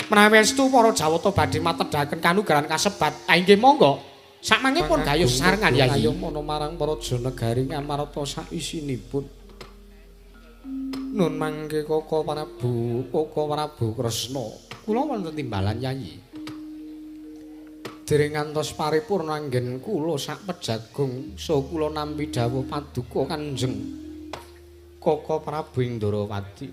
Speaker 1: Menawi estu para Jawata badhe matedhaken kanugrahan kasebat, inggih monggo. Sakmangke pun gayuh sarengan Yayi. Ayo mono marang para Janagaring Amarta sawisinipun. Nun mangke Kaka Prabu Kresna. Kula wonten timbalan Yayi. Dereng ngantos paripurna anggen kula sak pejagung so kula nampi dawuh paduka Kanjeng Kaka Prabu Indrawati.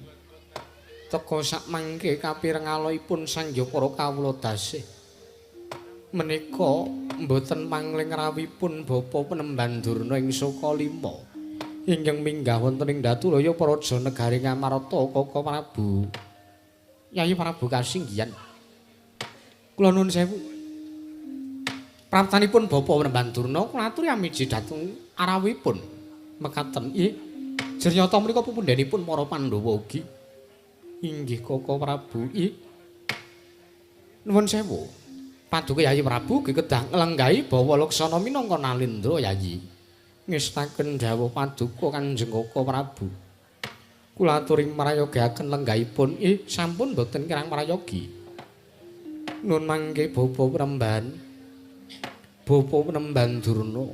Speaker 1: Teka sak mangke kapirengalipun sangya para kawula dasih. Menika mboten mangling rawipun Bapa Penemban Durna ing Sokalima ingkang minggah wonten ing Datulaya Praja Negaring Amarta Kaka Prabu. Yayi Prabu kasinggihan. Kula nuwun sewu. Praptanipun Bapa Penemban Durna kula aturi amiji dhateng arawipun mekaten. Nggih. Jernata menika pupundhenipun para Pandhawa ugi. Inggih Kaka Prabu. Nggih. Nuwun sewu. Paduka Yayi Prabu kedah nglenggahi bawa laksana minangka Nalindra Yayi. Ngestaken dawuh paduka Kanjeng Kaka Prabu. Kula aturi marayogaken lenggahipun. Sampun boten kirang marayogi. Nun mangke Bapa Penemban Durna.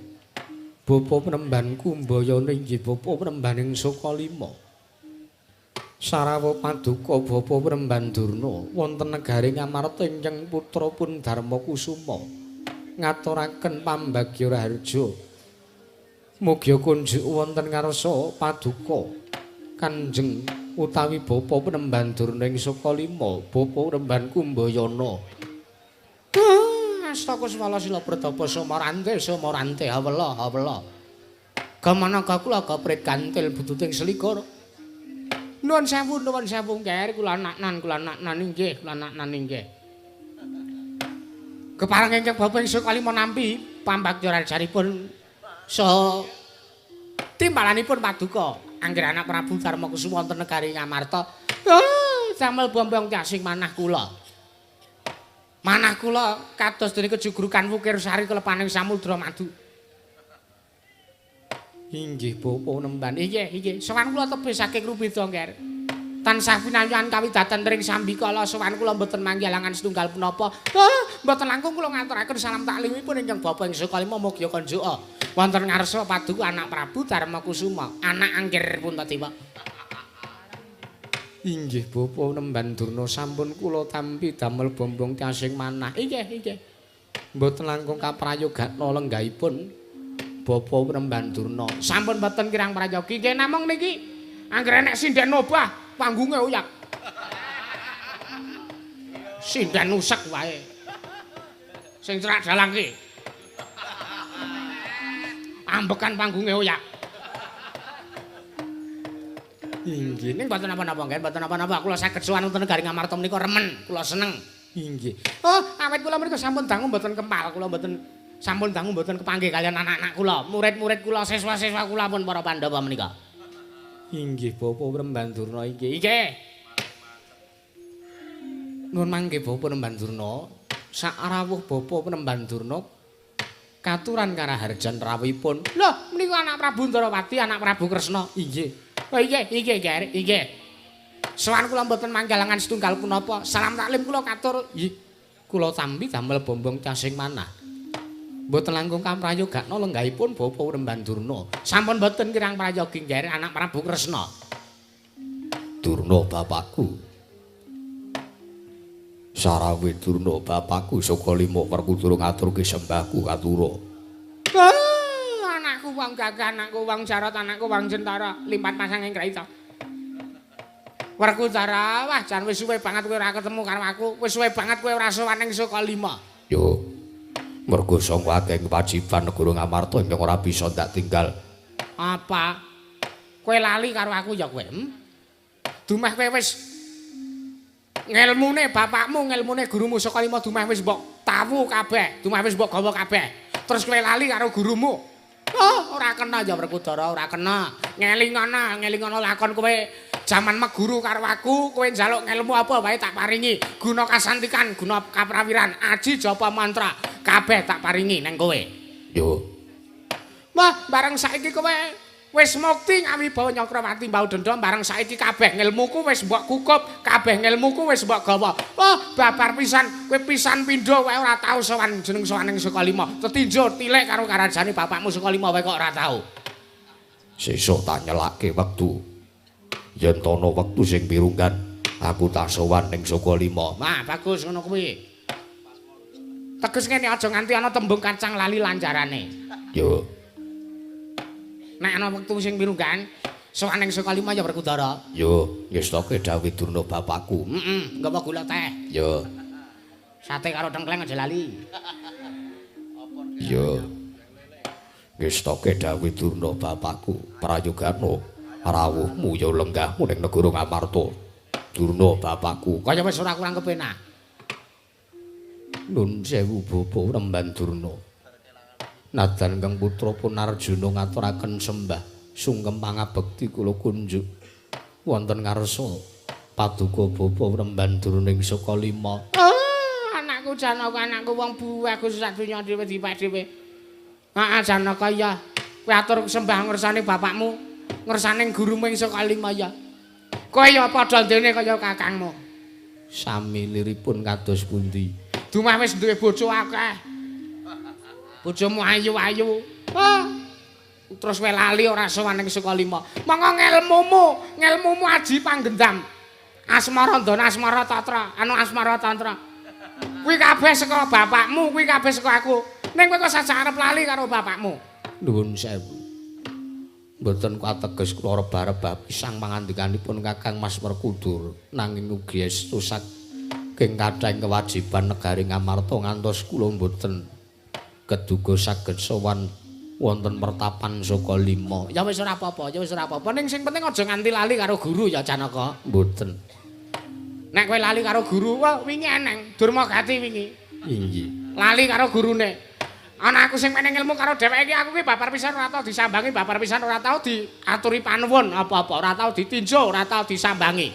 Speaker 1: Bapa Penemban Kumbayana inggih Bapa Penembaning Sokalima. Sarawa paduka Bapa Penemban Durna wonten Negaring Amarta ingkang putrapun Darmakusuma ngaturaken pambagya raharja. Mugi kunjuk wonten ngarsa paduka Kanjeng utawi Bapa Penemban Durna ing Sokalima, Bapa Penemban Kumbayana. Astaka swala sila pratapa Samarante hawela. Gamanaka kula kaprit kantil bututing selikur. Nuwun sewu Nger, kula naknan inggih. Kepareng ingkang Bapa ing Sokalima nampi pambagya rajaripun saha timbalanipun paduka angger anak Prabu Darmakusuma wonten Negaring Amarta. Damel bombong tasing manah kula. Manah kula kados dene kejugrukan wukir sari kelepaning samudra madu. Inggih Bapa Penemban. Inggih. Sowan kula tebih saking Rubeda Nger. Tansah pinayuhan kawidaten ring sambikala sowan kula mboten manggilangan setunggal punapa. Mboten langkung kula ngaturaken salam taklimipun ingkang Bapa ing Sokalima mugi kanjuka wonten ngarsa paduka anak Prabu Darmakusuma, anak angger Puntadewa. Inggih Bapa Penemban Durna sampun kula tampi damel bombong tasing manah. Inggih. Mboten langkung kaprayogakna lenggahipun Bapa Penemban Durna. Sampun mboten kirang prayogi. Nggih namung niki angger enek sinden nobah panggunge uyak. Sinden usek wae. Sing cerak dalang ki. Ambekan panggunge uyak. Inggih, ning mboten napa-napa nggih, mboten napa-napa. Kula saged sowan wonten Negaring Amarta menika remen, kula seneng. Inggih. Awit kula menika sampun dangu mboten kempal, kula mboten sampun dangu mboten kepanggih kalian anak-anak kula, murid-murid kula, siswa-siswa kula pun para Pandhawa menika. Inggih Bapa Penemban Durna inggih. Nuwun mangke Bapa Penemban Durna, sak rawuh Bapa Penemban Durna katuran karaharjan rawuhipun. Lho, menika anak Prabu Indrawati, anak Prabu Kresna. Inggih. Inggih. Sowan kula mboten manggalangan setunggal punapa. Salam taklim kula katur. Nggih. Kula tampi damel bombong tasing manah. Mboten langkung kamprayogakna lenggahipun Bapa Penemban Durna. Sampun mboten kirang prayogi nggih anak Prabu Kresna.
Speaker 2: Durna bapakku. Sarawe Durna bapakku Sokalima perkuturu ngaturke sembahku katura.
Speaker 1: Anakku wong gagah, anakku wong jarot, anakku wong jentara, limpat pasang ing kraita.
Speaker 3: Werkudara, wah jan wis suwe banget kowe ora ketemu karo aku. Wis suwe banget kowe ora sowan ning Sukalima.
Speaker 2: Yo. Mergo sangka akeh kewajiban negara Ngamarta ingkang ora bisa ndak tinggal.
Speaker 3: Apa? Kowe lali karo aku ya kowe? Dumeh kowe wis ngelmune bapakmu, ngelmune gurumu Sukalima dumeh wis mbok tawu kabeh, dumeh wis mbok gawa kabeh. Terus kowe lali karo gurumu. Oh, ora kena ya Werkudara, ora kena. Ngelingana lakon kowe jaman meguru karo aku, kowe njaluk ngelmu apa wae tak paringi. Guna kasantikan, guna kaprawiran, aji japa mantra, kabeh tak paringi neng kowe.
Speaker 2: Yo.
Speaker 3: Wah, bareng saiki kowe wis mukti ngawibawa Nyakrawati mbau dendha, bareng saiki kabeh ngelmuku wis mbok kukup, kabeh ngelmuku wis mbok gawa. Oh, babar pisan, kowe pisan pindho wae ora tau sowan jeneng sowaning Sukalima. Tetinjo tilik karo karajane bapakmu Sukalima wae kok ora tau.
Speaker 2: Sesuk tak nyelake wektu. Yen tono wektu sing pirunggan, aku tak sowan ning Sukalima.
Speaker 3: Nah, bagus ngono kuwi. Teges ngene aja nganti ana tembung kacang lali lancarane.
Speaker 2: Yo.
Speaker 3: Nek ana wektu sing pirunggan, sowan ning Sukalima ya Werkudara.
Speaker 2: Yo, ngestoke dawuh Durna bapakku.
Speaker 3: Nggawa gula teh.
Speaker 2: Yo.
Speaker 3: Sate karo tengkleng aja lali.
Speaker 2: Yo. Ngestoke dawuh Durna bapakku, prayogano rawuhmu ya lenggahmu ning negara Ngamarta. Durna bapakku,
Speaker 3: Kaya wis ora kurang kepenak.
Speaker 2: Nun sewu bapa Remban Durna. Nadan kang putra pun Arjuna ngaturaken sembah sungkem pangabekti kula kunjuk wonten ngarsa paduka bapa Remban Durna ing Sukalima.
Speaker 3: Anakku Janaka, anakku wong buah Gusti sadonya dhewe dipek dhewe. Heeh Janaka ya. Kowe atur sembah ngersane bapakmu, ngersane gurumu ing Sukalima ya. Kowe ya padha dene kaya kakangmu.
Speaker 2: Sami liripun kados pundi?
Speaker 3: Dumah wis duwe bojo akeh. Bojomu ayu-ayu. Terus kowe lali ora sowan ning Sukalima. Monggo ngelmumu aji panggendam. Asmara Ndana, Asmara Tatra, Asmara Tantra. Kuwi kabeh saka bapakmu, kuwi kabeh saka aku. Ning kowe kok sajak arep lali karo bapakmu.
Speaker 2: Nuwun sewu. Mboten kateges kula reba-reba pisang pangandikanipun Kakang Mas Werkudara, nanging ugi estu saking kathahing kewajiban negari Ngamarta ngantos kula mboten keduga saged sowan wonten pertapan Sukalima.
Speaker 3: Ya wis ora apa-apa, ya wis ora apa-apa. Ning sing penting aja nganti lali karo guru ya Janaka.
Speaker 2: Mboten.
Speaker 3: Nek kowe lali karo guru, wah wingi eneng Durmagati wingi.
Speaker 2: Inggih.
Speaker 3: Lali karo gurune. Ana aku sing meneng ilmu karo dheweke iki aku ki babar pisan ora tau disambangi, babar pisan ora tau diaturi panuwun apa-apa, ora tau ditinjo, ora tau disambangi.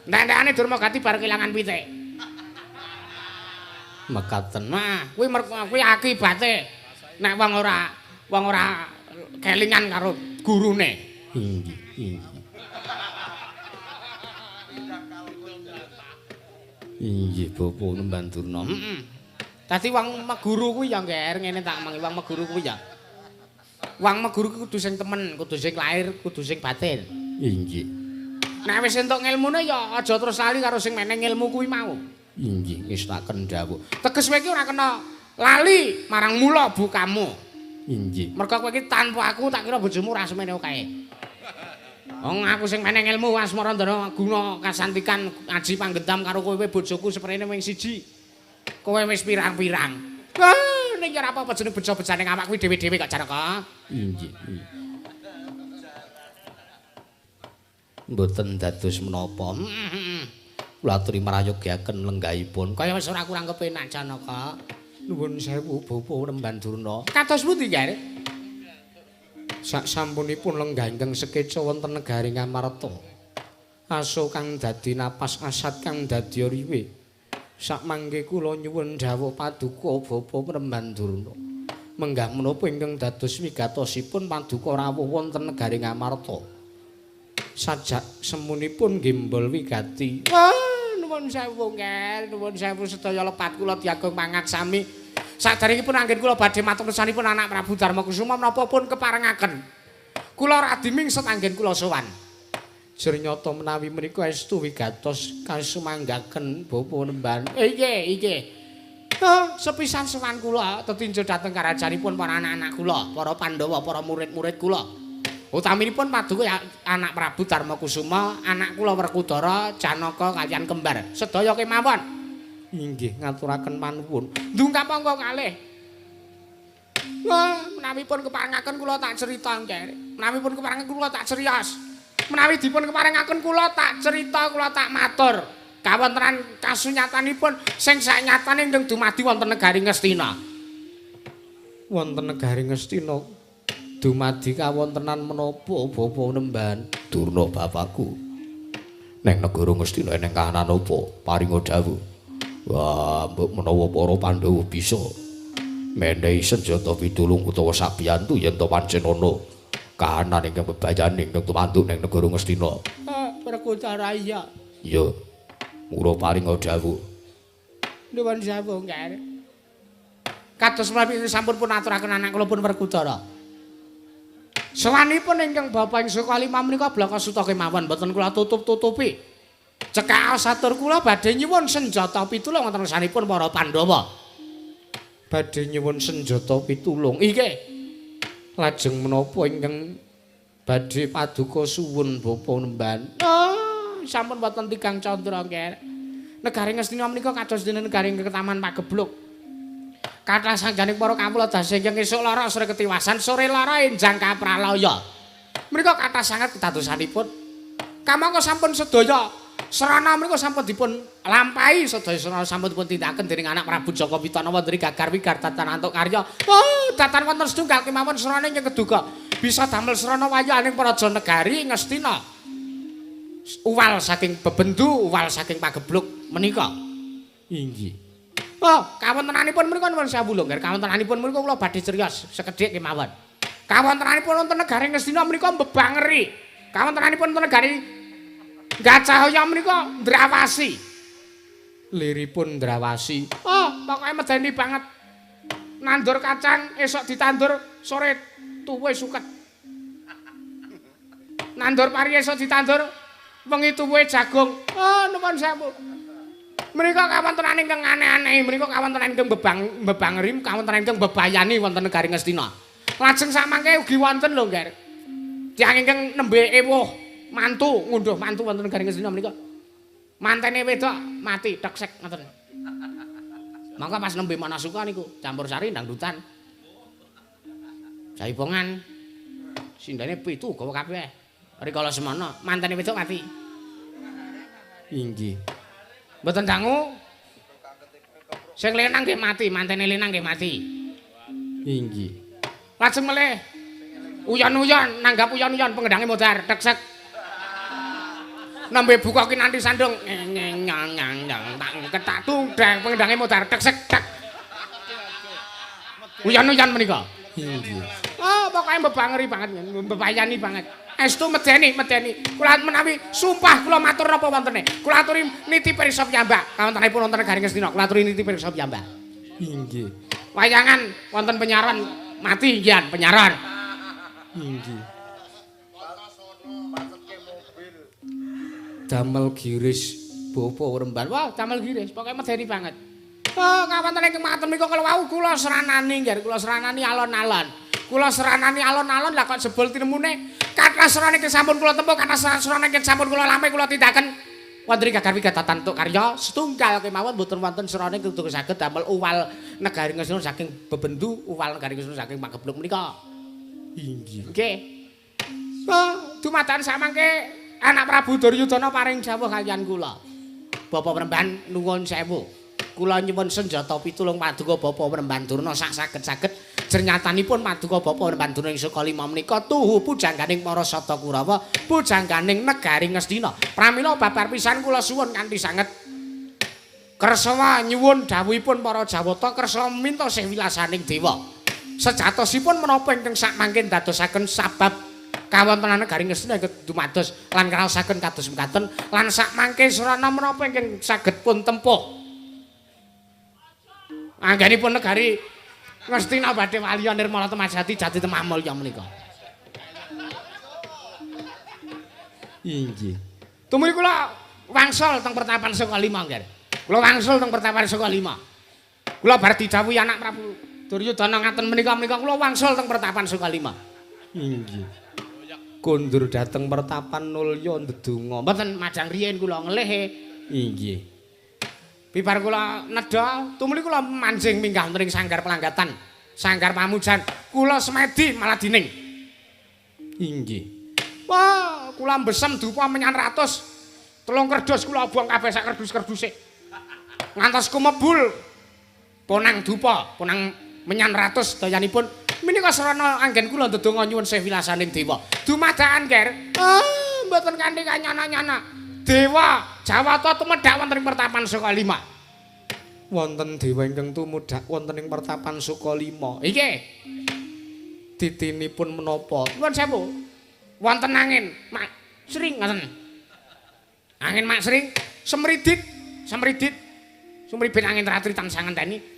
Speaker 3: Nek-nekane Durmagati bar kelangan pitik.
Speaker 2: Mekaten.
Speaker 3: Nah, kuwi akibate nek wong ora kelingan karo gurune.
Speaker 2: Inggih, inggih. Inggih Bapak Remban Durna.
Speaker 3: Dadi wong meguru kuwi ya ngger ngene tak mangi wong meguru kuwi ya. Wong meguru kudu sing temen, kudu sing lahir, kudu sing batin.
Speaker 2: Inggih.
Speaker 3: Nek wis entuk ngilmune ya aja terus lali karo sing meneng ilmu kuwi mau.
Speaker 2: Inggih, ngestaken dawuh.
Speaker 3: Teges kowe iki ora kena lali marang mula bukamu.
Speaker 2: Inggih.
Speaker 3: Mergo kowe iki tanpa aku tak kira bojomu ora semene kae. Wong aku sing meneng ilmu Asmara Ndana guna kasantikan aji panggendam karo kowe bojoku seprene wing siji. Kowe wis pirang-pirang. Ning ora apa-apa jeneng bejo-bejane awak kuwi dhewe-dhewe kok Janaka.
Speaker 2: Inggih. Mboten dados menapa. Kula aturi marayogiaken lenggahipun.
Speaker 3: Kaya wis ora kurang kepenak Janaka.
Speaker 2: Nuwun sewu Bapak Remban Durna.
Speaker 3: Kados pundi, Ger?
Speaker 2: Sak sampunipun lenggah ingkang sekeca wonten negari Ngamarta. Aso kang dadi napas asat kang dadi riwe. Sak mangke kula nyuwun dawuh paduka Bapak Remban Durna. Menggah menapa ingkang dados wigatosipun paduka rawuh wonten negari Ngamarta. Sajak semunipun gembol wigati.
Speaker 3: Nuwun sewu, Ger. Nuwun sewu sedaya lepat kula diagung mangat sami. Saderengipun anggen kula badhe matur nusanipun anak Prabu Darmakusuma menapa pun keparengaken. Kula radimingset anggen kula sowan. Jernyoto menawi menika estu wigatos kasumanggaken Bapak Remban. Nggih. Sepisan sowan kula tetinjo dhateng karajanipun para anak-anak kula, para Pandhawa, para murid-murid kula. Utaminipun paduka anak Prabu Darmakusuma, anak kula Werkudara, Janaka kaliyan kembar. Sedaya kemawon. Inggih, ngaturaken panuwun. Ndungkap monggo kalih. Wah, menawipun keparengaken kula tak crita nggih. Menawipun keparengaken kula tak criyos. Menawi dipun keparengaken kula tak cerita, kula tak matur. Kawontenan kasunyatanipun sing saknyatane ing dumadi wonten negari Ngastina. Wonten negari Ngastina dumadi kawontenan menapa Bapa Nemban?
Speaker 2: Durna bapakku. Neng negara Ngastina eneng kahanan apa? Paringa dawuh. Wah, mbok menawa para Pandhawa bisa menehi senjata pitulung utawa sabiyantu yen to pancen ana kahanan ingkang bebayaning ing tumantuk ning negara Ngastina.
Speaker 3: Werkudara iya.
Speaker 2: Ya. Mula paringa dawuh.
Speaker 3: Nuwun sewu nggih. Kados menawi sampun pun aturaken anak kula pun Werkudara. Sawanipun ingkang Bapak ing Sukalima menika blaka suta kemawon mboten kula tutup-tutupi. Cekaos satur kula badhe nyuwun senjata pitulung wonten sanipun para Pandhawa. Badhe nyuwun senjata pitulung. Iki lajeng menapa ingkang badhe paduka suwun Bapa Nemban? Sampun wonten Tigang Candra nggih. Negari Ngastina menika kados dene negari Ketaman Pagebluk. Kathah sangganing para kawula dase ingkang esuk lara sore ketiwasan, sore lara enjang kapralaya. Menika kathah sanget kedadosanipun. Kamangka sampun sedaya serana menika sampun dipun lampahi, sedaya serana sampun dipun tindakaken dening anak Prabu Jaka Pitana wonten Gagar Wigar Tatan Antuk Karya. Datan wonten setunggal kemawon serana ingkang keduga bisa damel serana wayaning praja negari Ngastina. Uwal saking bebendu, uwal saking Pagebluk menika. Inggih. Kawontenanipun menika nuwun sewu lho, nggih. Kawontenanipun menika kula badhe criyos sekedhik kemawon. Kawontenanipun wonten negari Ngastina menika mbebangeri. Kawontenanipun wonten negari Gacahaya menika ndrawasi. Liripun ndrawasi. Pokoke medeni banget. Nandur kacang esuk ditandur sore tuwe suket. Nandur pari esuk ditandur wengi tuwe jagung. Nuwun sewu. Menika kawontenan ingkang aneh-aneh, menika kawontenan ingkang bebangeri, kawontenan ingkang bebayani wonten negari Ngastina. Lajeng samangke ugi wonten lho, Nger. Tiyang ingkang nembe ewuh mantu ngunduh mantu wonten negari Ngastina menika. Mantene wedok mati teksek ngoten. Mangka pas nembe Manasuka niku campur sari dangdutan. Jaipongan. Sindane 7 gawa kabeh. Rikala semana mantene wedok mati. Inggih. Mboten dangu. Sing lenang nggih mati, mantene lenang nggih mati. Inggih. Lajeng melih uyon-uyon, nanggap uyon-uyon penggedange modar teksek. Nembe buka kinanti sandung nyang tak ketak tundang penggedange modar teksek tak. Uyon-uyon menika. Inggih. Pokoke mbebangeri banget, mbebayani banget. Estu medeni. Kula menawi sumpah kula matur napa wontene. Kula aturi niti pirsa piyambak. Kawontenanipun wonten negari Ngastina, kula aturi niti pirsa piyambak. Inggih. Wayangan wonten penyaron mati nggih penyaron. Inggih. Damel giris Bapa Remban. Wah, damel giris, pokoke medeni banget. Kawontenan ingkang matur menika kala wau kula seranani nggih, kula seranani alon-alon. Kula seranani alon-alon lah kok jebul tinemune kathah serane ingkang sampun kula tempuh, kathah serane ingkang sampun kula lampahi kula tindakaken wonten Gagar Wigar Tatan Antuk Karya setunggal kemawon mboten wonten serane ingkang saged damel uwal negari Ngastina saking bebendu, uwal negari Ngastina saking Pagebluk menika. Inggih. Nggih. Dumadakan samangke anak Prabu Duryudana paring dawuh kaliyan kula. Bapak Remban nuwun sewu. Kula nyuwun senjata pitulung paduka Bapak Remban Durna sak saged-saged jernyatanipun paduka Bapak Remban Durna ing Sukalima menika tuhu pujangganing para Sata Kurawa, pujangganing negari Ngastina. Pramila babar pisan kula suwun kanthi sanget kersa nyuwun dawuhipun para Jawata kersa minta sih wilasaning dewa. Sejatosipun menapa ingkang sakmangke dadosaken sabab kawontenan negari Ngastina dumados lan kraosaken kados mekaten lan sakmangke sarana menapa ingkang saged pun tempuh anggenipun negari Ngastina badhe waliya nirmala temajati jati temah mulya menika. Inggih. Tumuli kula wangsul teng Pertapan Sukalima, nggih. Kula wangsul teng Pertapan Sukalima. Kula bar didhawuhi anak Prabu Duryudana ngaten menika kula wangsul teng Pertapan Sukalima. Inggih. kondur dhateng pertapan nulya ndedonga. Mboten madang riyin kula ngelih. Inggih. Bibar kula nedha, tumuli kula manjing minggah wonten ing sanggar pelanggatan, sanggar pamujan. Kula semedi Maladining. Inggih. Wah, kula mbesem dupa menyan ratus. 3 kerdus kula buang kabeh sak kerdus-kerduse. Ngantos kumebul. Ponang dupa, ponang menyan ratus dayanipun. Menika sarana anggen kula ndedonga nyuwun sih wilasaning dewa. Dumadakan, Ger. Mboten kanthi kanyana-nyana. Dewa Jawata tumedhak wonten ing pertapan Sukalima. Wonten dewa ingkang tumedhak wonten ing pertapan Sukalima. Iki titinipun menapa? Nuwun sewu. Wonten angin Mak Sring ngoten. Angin Mak Sring semridit, sumribit angin ratri tansah ngenteni.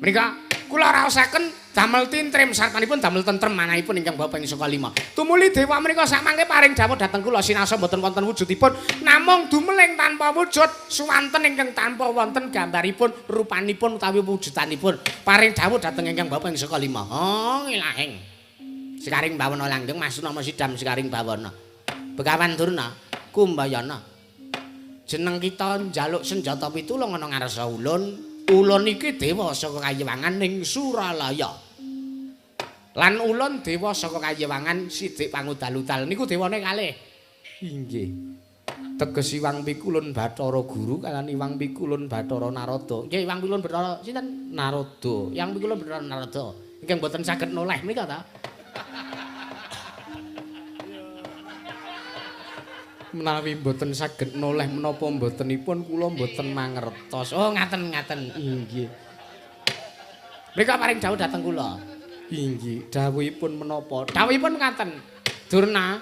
Speaker 3: Menika kula raosaken damel tintrim sartanipun damel tentrem manahipun ingkang Bapak ing Sukalima. Tumuli dewa menika samangke paring dawuh dhateng kula sinasa mboten wonten wujudipun namung dumeling tanpa wujud suwanten ingkang tanpa wonten gambaripun rupanipun utawi wujudanipun paring dawuh dhateng ingkang Bapak ing Sukalima. Oh ilahing Sikaring bawana langgeng Masuna Sidam Sikaring bawana Begawan Durna Kumbayana jeneng kita njaluk senjata pitulung ana ngarsa ulun. Ulun iki dewa saka Kayewangan ning Suralaya. Lan ulun dewa saka Kayewangan Sidik Pangudalutal niku dewane kalih. Inggih. Teges Iwang Pikulun Bathara Guru kalan Iwang Pikulun Bathara Narada. Nggih Iwang Pikulun Bathara sinten? Narada. Yang Pikulun Bathara Narada. Ingkang boten saged noleh menika ta? Menawi mboten saged noleh menapa mbotenipun kula mboten mangertos. Oh ngaten. Inggih. Mrika paring dawuh dhateng kula. Inggih, dawuhipun menapa? Dawuhipun ngaten. Durna,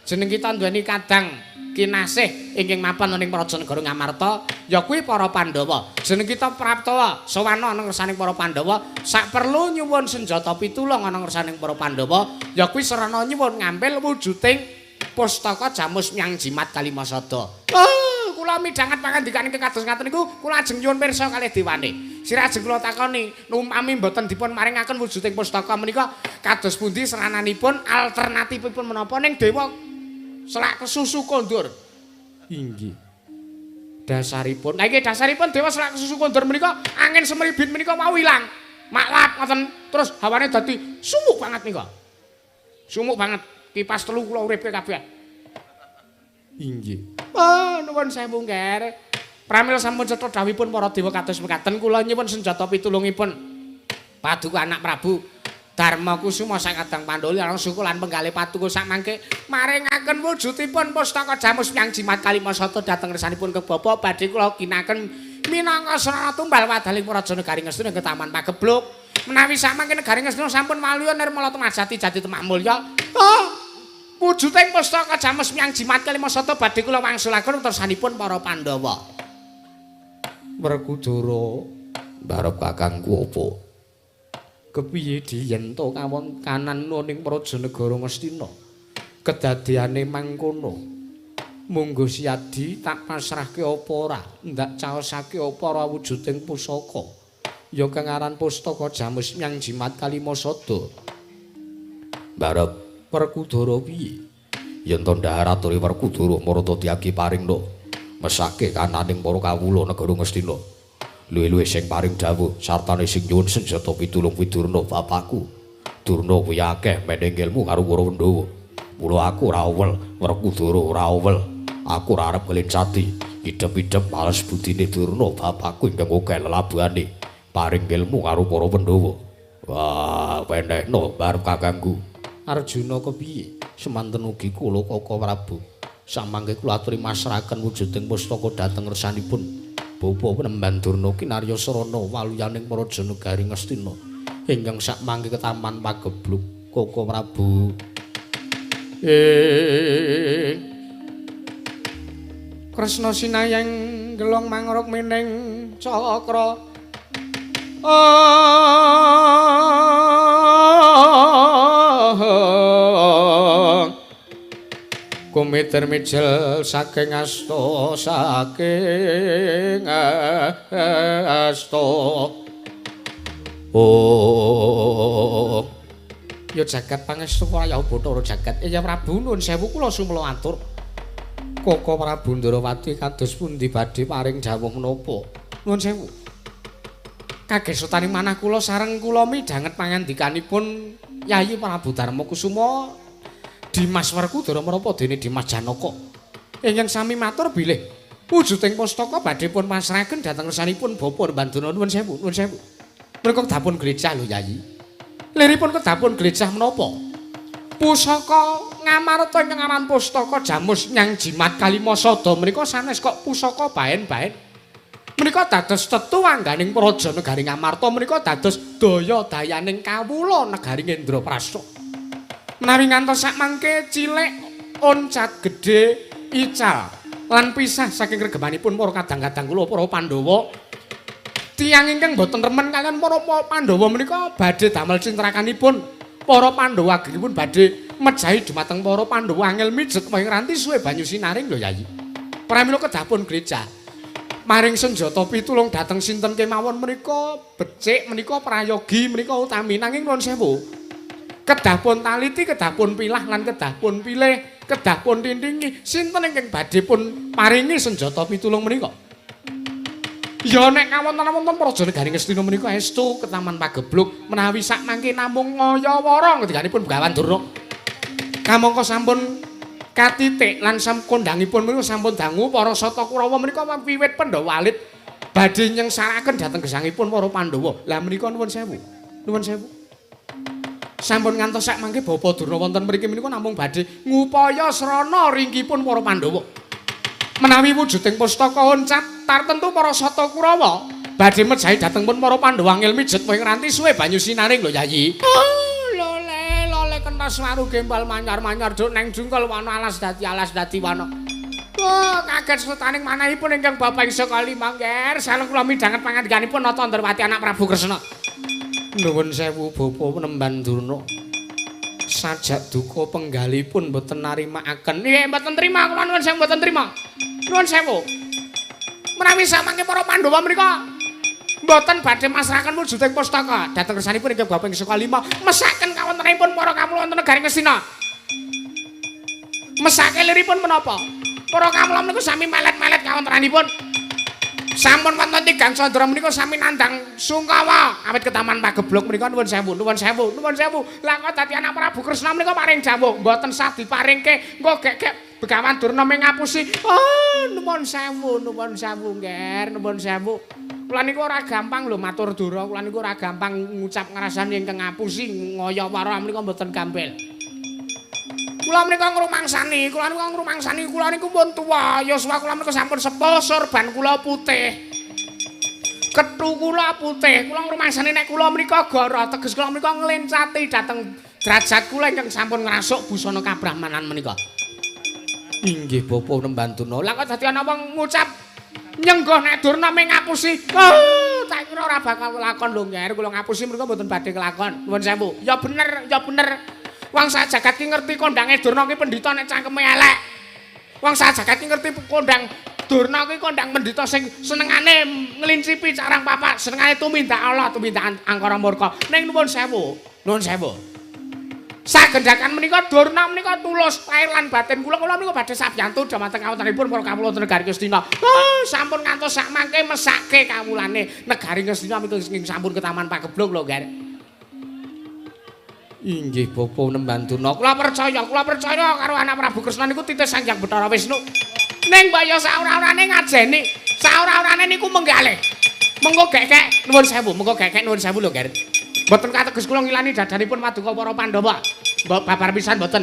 Speaker 3: jeneng kita duweni kadang kinasih ingkang mapan ning Prajanegara Ngamarta, ya kuwi para Pandhawa. Jeneng kita Praptawa, sawana ana ngersaning para Pandhawa, sak perlu nyuwun senjata pitulung ana ngersaning para Pandhawa, ya kuwi sarana nyuwun ngambil wujuding Pustaka Jamus Myang Jimat Kalimasada. Kula midhanget pangandikaning kados ngaten niku kula ajeng nyuwun pirsa kalih dewane. Sira ajeng kula takoni, numami mboten dipun maringaken wujuding pustaka menika kados pundi serananipun, alternatifipun menapa ning dewa Selak Kesusu kondur. Inggih. Dasaripun. Nah iki dasaripun dewa Selak Kesusu kondur menika angin semribit menika mau ilang. Maklap ngoten terus hawane dadi sumuk banget nika. Sumuk banget. Kipas telu kula uripe kabeh. Inggih. Nuwun sewu, Nger. Pramila sampun cetha dawuhipun para dewa kados mekaten kula nyuwun senjata pitulungipun. Paduka anak Prabu Darma Kusuma sakadang Pandhawa lan suku lan penggalih paduka sakmangke maringaken wujudipun Pustaka Jamus Myang Jimat Kalimasada dhateng ngersanipun kebapa badhe kula ginaken minangka sarana tumbal wadaling Prajanegari Ngastina ing Taman Pagebluk. Menawi samangke negari Ngastina sampun maluya nirmala temajati jati temak mulya. Wujuding Pustaka Jamus Myang Jimat Kalimasada badhe kula wangsulaken tersanipun para Pandhawa. Werkudara barep kakangku apa? Kepiye yen to kawontenan ning Prajanegara Ngastina? Kedadeane mangkono. Monggo siadi tak pasrahke apa ora? Ndak caosake apa ora wujuding pusaka? Ya kang aran Pustaka Jamus Myang Jimat Kalimasada. Barep Werkudara piye? Yen to ndahar aturi Werkudara marata diagi paringna mesake kananing para kawula negara Ngastina. Luwih-luwih sing paring dawuh sartane sing nyuwun senjata pitulung Widurna bapakku. Durna kuwi akeh mening ilmu karo para Pandhawa. Mula aku ora uwel, Werkudara ora uwel. Aku ora arep nglencati. Idep-idep males budine Durna bapakku ingkang akeh lelabuhane. Paring ilmu karo para Pandhawa. Wah, penehno barep kakangku. Arjuna kepiye? Semanten ugi kula Kaka Prabu. Samangke kula aturi masrahaken wujuding pustaka dhateng ngersanipun Bapa Penemban Durna kinarya sarana waluyaning Prajanegari Ngastina ingkang sakmangke ketaman Pagebluk Kaka Prabu. Kresna sinayang gelong mangrok mening cakra. Kumitir mijel saking asta saking asta Ya jagat pangestu Prayahu Bathara jagat. Ya Prabu nuwun sewu kula sumela atur. Koko Prabu Ndarawati kados pundi badhe paring dawuh menapa? Nuwun sewu. Kagesutaning manah kula sareng kula midhanget pangandikanipun Yayi Prabu Darma Kusuma Dimas Werkudara menapa dene Dimas Janaka. Ingkang sami matur bilih wujuding pustaka badhe pun pasrahaken dhateng resanipun Bapa Banduna nuwun sewu, nuwun sewu. Menika kedapun glecah lho Yayi. Liripun kedapun glecah menapa? Pusaka ngamarta ingkang aran pustaka Jamus Nyang Jimat Kalimasada menika sanes kok pusaka bahen-bahen. Menika dados tetuangganing praja negari Ngamarta menika dados daya-dayaning kawula negari Ngendraprasta. Menawi ngantos sak mangke cilik oncat gedhe ical lan pisah saking regemanipun para kadang-kadang kula para Pandhawa. Tiyang ingkang boten remen kaliyan para Pandhawa menika badhe damel cintrakanipun para Pandhawa agengipun badhe mejahi dhumateng para Pandhawa angel mijet wing ranti suwe banyu sinaring lho Yayi. Pramila kedapun glecah maring senjata pitulung dhateng sinten kemawon menika becik menika prayogi menika utami nanging nuwun sewu kedah pun taliti kedah pun pilah lan kedah pun pilih kedah pun tintingi sinten ingkang badhe pun paringi senjata pitulung menika ya nek kawonten-wonten praja negari Ngastina menika estu ketaman pagebluk menawi sak mangke namung ngayawara ngendikanipun Begawan Durna kamangka sampun katitik lan kondhangipun menika sampun dangu para Sata Kurawa menika wiwit Pandhawa alit badhe nyengsaraken dhateng gesangipun para Pandhawa. Lah menika nuwun sewu. Nuwun sewu. Sampun ngantos sak mangke Bapa Durna wonten mriki menika namung badhe ngupaya srana ringkipun para Pandhawa. Menawi wujuding pustaka oncat tartentu para Sata Kurawa badhe mejahi dhateng pun para Pandhawa ngil mijet wing ranti suwe banyu sinaring lho Yayi. Kentas waru gembal manyar-manyar duk neng jungkel wana alas dadi wana. Wah, kaget sutaning manahipun ingkang Bapak sekali mangger. Sareng kula midhanget pangandikanipun Nata Ndrawati anak Prabu Kresna. Nuwun sewu Bapa Penemban Durna. Sajak duka penggalipun boten narimakaken. Nggih, mboten trima kula nuwun sewu mboten trima. Nuwun sewu. Menawi samangke para Pandhawa menika mboten badhe masrahaken wujuding pustaka dhateng kersanipun inggih Bapak sekali mesaken kawontenanipun para kawula wonten negari Ngastina. Mesake liripun menapa? Para kawula menika sami melet-melet kawontenanipun. Sampun wonten tigang Candra menika sami nandhang sungkawa awit ketaman pagebluk menika nuwun sewu, nuwun sewu, nuwun sewu. Lah kok dadi anak Prabu Kresna menika paring jawuh, mboten sah diparingke engko gek-gek Begawan Durna ming ngapusi. Oh, nuwun sewu, Nger, nuwun sewu. Kula niku ora gampang lho matur dura, kula niku ora gampang ngucap ngrasani ingkang ngapusi ngaya-wara menika mboten gampil. Kula menika ngrumangsani, kula niku pun tuwa, yuswa kula menika sampun sepuh, sorban kula putih. Kethu kula putih, kula ngrumangsani nek kula menika gara, teges kula menika nglencati dhateng derajat kula ingkang sampun ngrasuk busana kabrahmanan menika. Inggih Bapa Nembantuna. Lah kok dadi ana wong ngucap nyenggoh nek Durna ming ngapusi. Oh, tak kira ora bakal kelakon lho, Nger. Kula ngapusi mriku mboten badhe kelakon. Nuwun sewu. Ya bener, ya bener. Wong sak jagat ki ngerti kondange Durna ki pendhita nek cangkeme elek. Wong sak jagat ki ngerti kondang Durna ki kondang pendhita sing senengane ngelincipi carang papak, senengane tumindak Allah, tumindak angkara murka. Ning nuwun sewu. Nuwun sewu. Sagendakan menika Durna menika tulus lahir lan batin kula menika badhe sabyantu dhamateng kawontenanipun para kawula negari Ngastina. Oh, sampun ngantos sak mangke mesake kawulane negari Ngastina menika sing sampun ketaman pagebluk lho, Nger. Inggih Bapa Nembantuna. Kula percaya karo anak Prabu Kresna niku titih Sangjang Bathara Wisnu. Ning mbaya saora-orane ngajeni, saora-orane niku menggalih. Mengko gek-gek nuwun sewu, lho, Nger. Mboten kateges kula ngilani dadanipun paduka para Pandhawa. Mbok babar pisan mboten.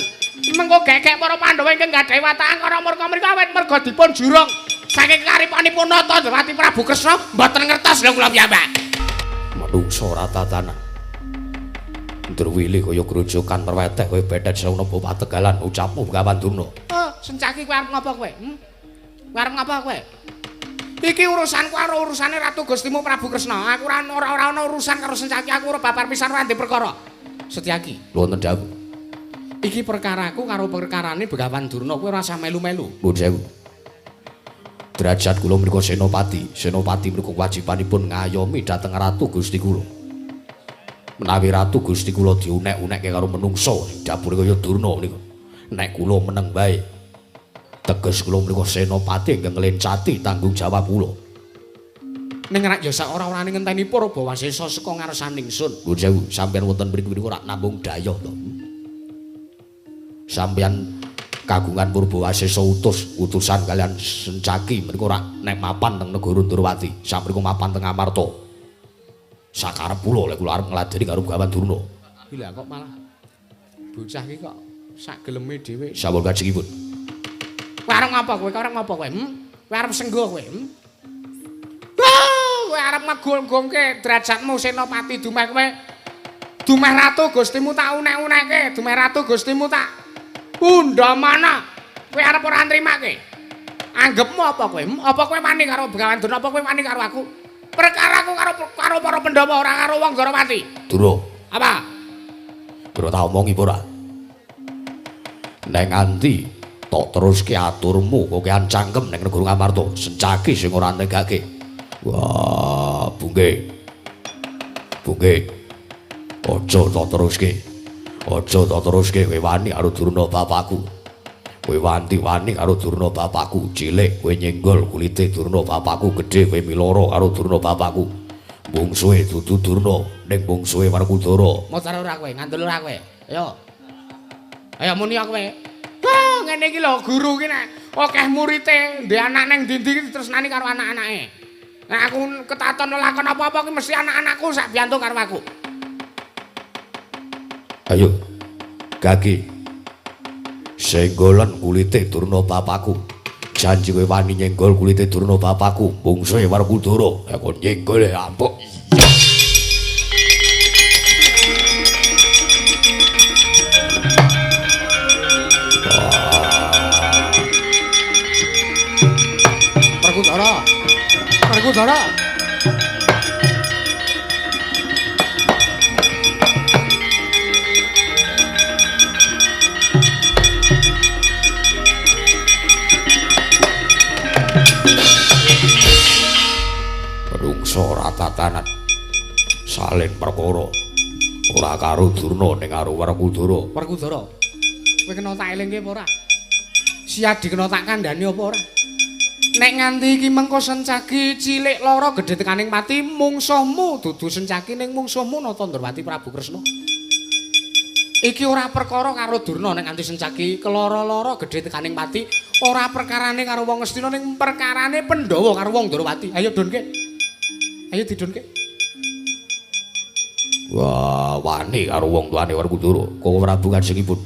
Speaker 3: Mengko gek-gek para Pandhawa ingkang gadhahi watak angkara murka mriku awit merga dipun jurung saking karipanipun Nata Ndrawati Prabu Kresna mboten ngertos lho kula piyambak.
Speaker 2: Manungsa ratatanah. Ndruwili kaya grojokan merweteh kowe bethet saunapa pategalan ucapmu Begawan Durna.
Speaker 3: Oh, sencaki kowe arep ngapa kowe? Arep ngapa kowe? Iki urusanku karo urusane Ratu Gustimu Prabu Kresna. Aku ora ana urusan karo Sencaki, aku ora babar pisan ora ndek perkara. Setyaki.
Speaker 2: Wonten dawuh.
Speaker 3: Iki perkaraku karo perkarane Begawan Durna, kowe ora usah melu-melu.
Speaker 2: Nuwun sewu. Derajat kula menika senopati. Senopati menika kewajibanipun ngayomi dhateng Ratu Gusti kula. Menawi ratu Gusti kula diunek-unekke karo menungsa sing dapure kaya Durna menika. Nek kula meneng bae. Teges kula menika senopati ingkang nglencati tanggung jawab kula.
Speaker 3: Ning rak ya sak ora-orane ngenteni Purwasesa saka ngarsaning sun.
Speaker 2: Nuwun sewu, sampeyan wonten mriku ora namung daya to. Sampeyan kagungan Purwasesa utusan kalian Sencaki menika ora nek mapan teng negara Ndrawati, samprika mapan teng Amarta. Sakarep kula lek kula arep ngladeni karo Gawan Durna.
Speaker 3: Lha kok malah bocah iki kok sak geleme dhewe.
Speaker 2: Sampun kajengipun.
Speaker 3: Kowe arep ngapa kowe? Kowe arep ngapa kowe? Kowe arep senggo kowe? Kowe arep ngegong-gongke derajatmu senopati dumeh kowe. Dumeh ratu Gustimu tak unek-unekke, dumeh ratu Gustimu tak undhamana. Kowe arep ora nrimake? Anggepmu apa kowe? Apa kowe wani karo Begawan Durna? Apa kowe wani karo aku? Perkaraku karo para Pandhawa ora karo wong Ndrawati.
Speaker 2: Durna.
Speaker 3: Apa?
Speaker 2: Durna tak omongi apa ora? Nek nganti tok teruske aturmu kowe cangkem ning negara Amarta, Sencaki sing ora negake. Wah, Bungge. Aja tok teruske. Aja tok teruske kowe wani karo Durna bapakku. Kowe wanti-wani karo Durna bapakku, cilik kowe nyenggol kulite Durna bapakku, gedhe kowe miloro karo Durna bapakku. Bungsuhe dudu Durna, ning bungsuhe Werkudara.
Speaker 3: Motor ora kowe, ngandel ora kowe. Ayo. Ayo muni kowe. Wah, ngene iki lho guru iki nek akeh murite, ndek anak ning ndi-ndi iki ditresnani karo anak-anake. Nek aku ketaton lakon apa-apa ki mesti anak-anakku sak biantu karo aku.
Speaker 2: Ayo. Gagi. Senggolan kulite Durna bapakku. Janji kowe wani nyenggol kulite Durna bapakku, bungsuhe Werkudara. Ya kon nyenggol ya ampuk.
Speaker 3: Werkudara.
Speaker 2: Menungsa ratatanan salin perkara ora karo Durna ning karo Werkudara.
Speaker 3: Werkudara. Kowe kena tak elingke apa ora? Siadi kena tak kandhani apa ora? Nek nganti iki mengko Sencaki cilik lara gedhe tekaning pati, mungsuhmu dudu Sencaki ning mungsuhmu Nata Ndrawati Prabu Kresna. Iki ora perkara karo Durna nek nganti Sencaki kelara-lara gedhe tekaning pati, ora perkarane karo wong Ngastina ning perkarane Pandhawa karo wong Ndrawati. Ayo donke. Ayo didonke.
Speaker 2: Wah, wani karo wong tuane Werkudara. Kowe Prabu kajengipun.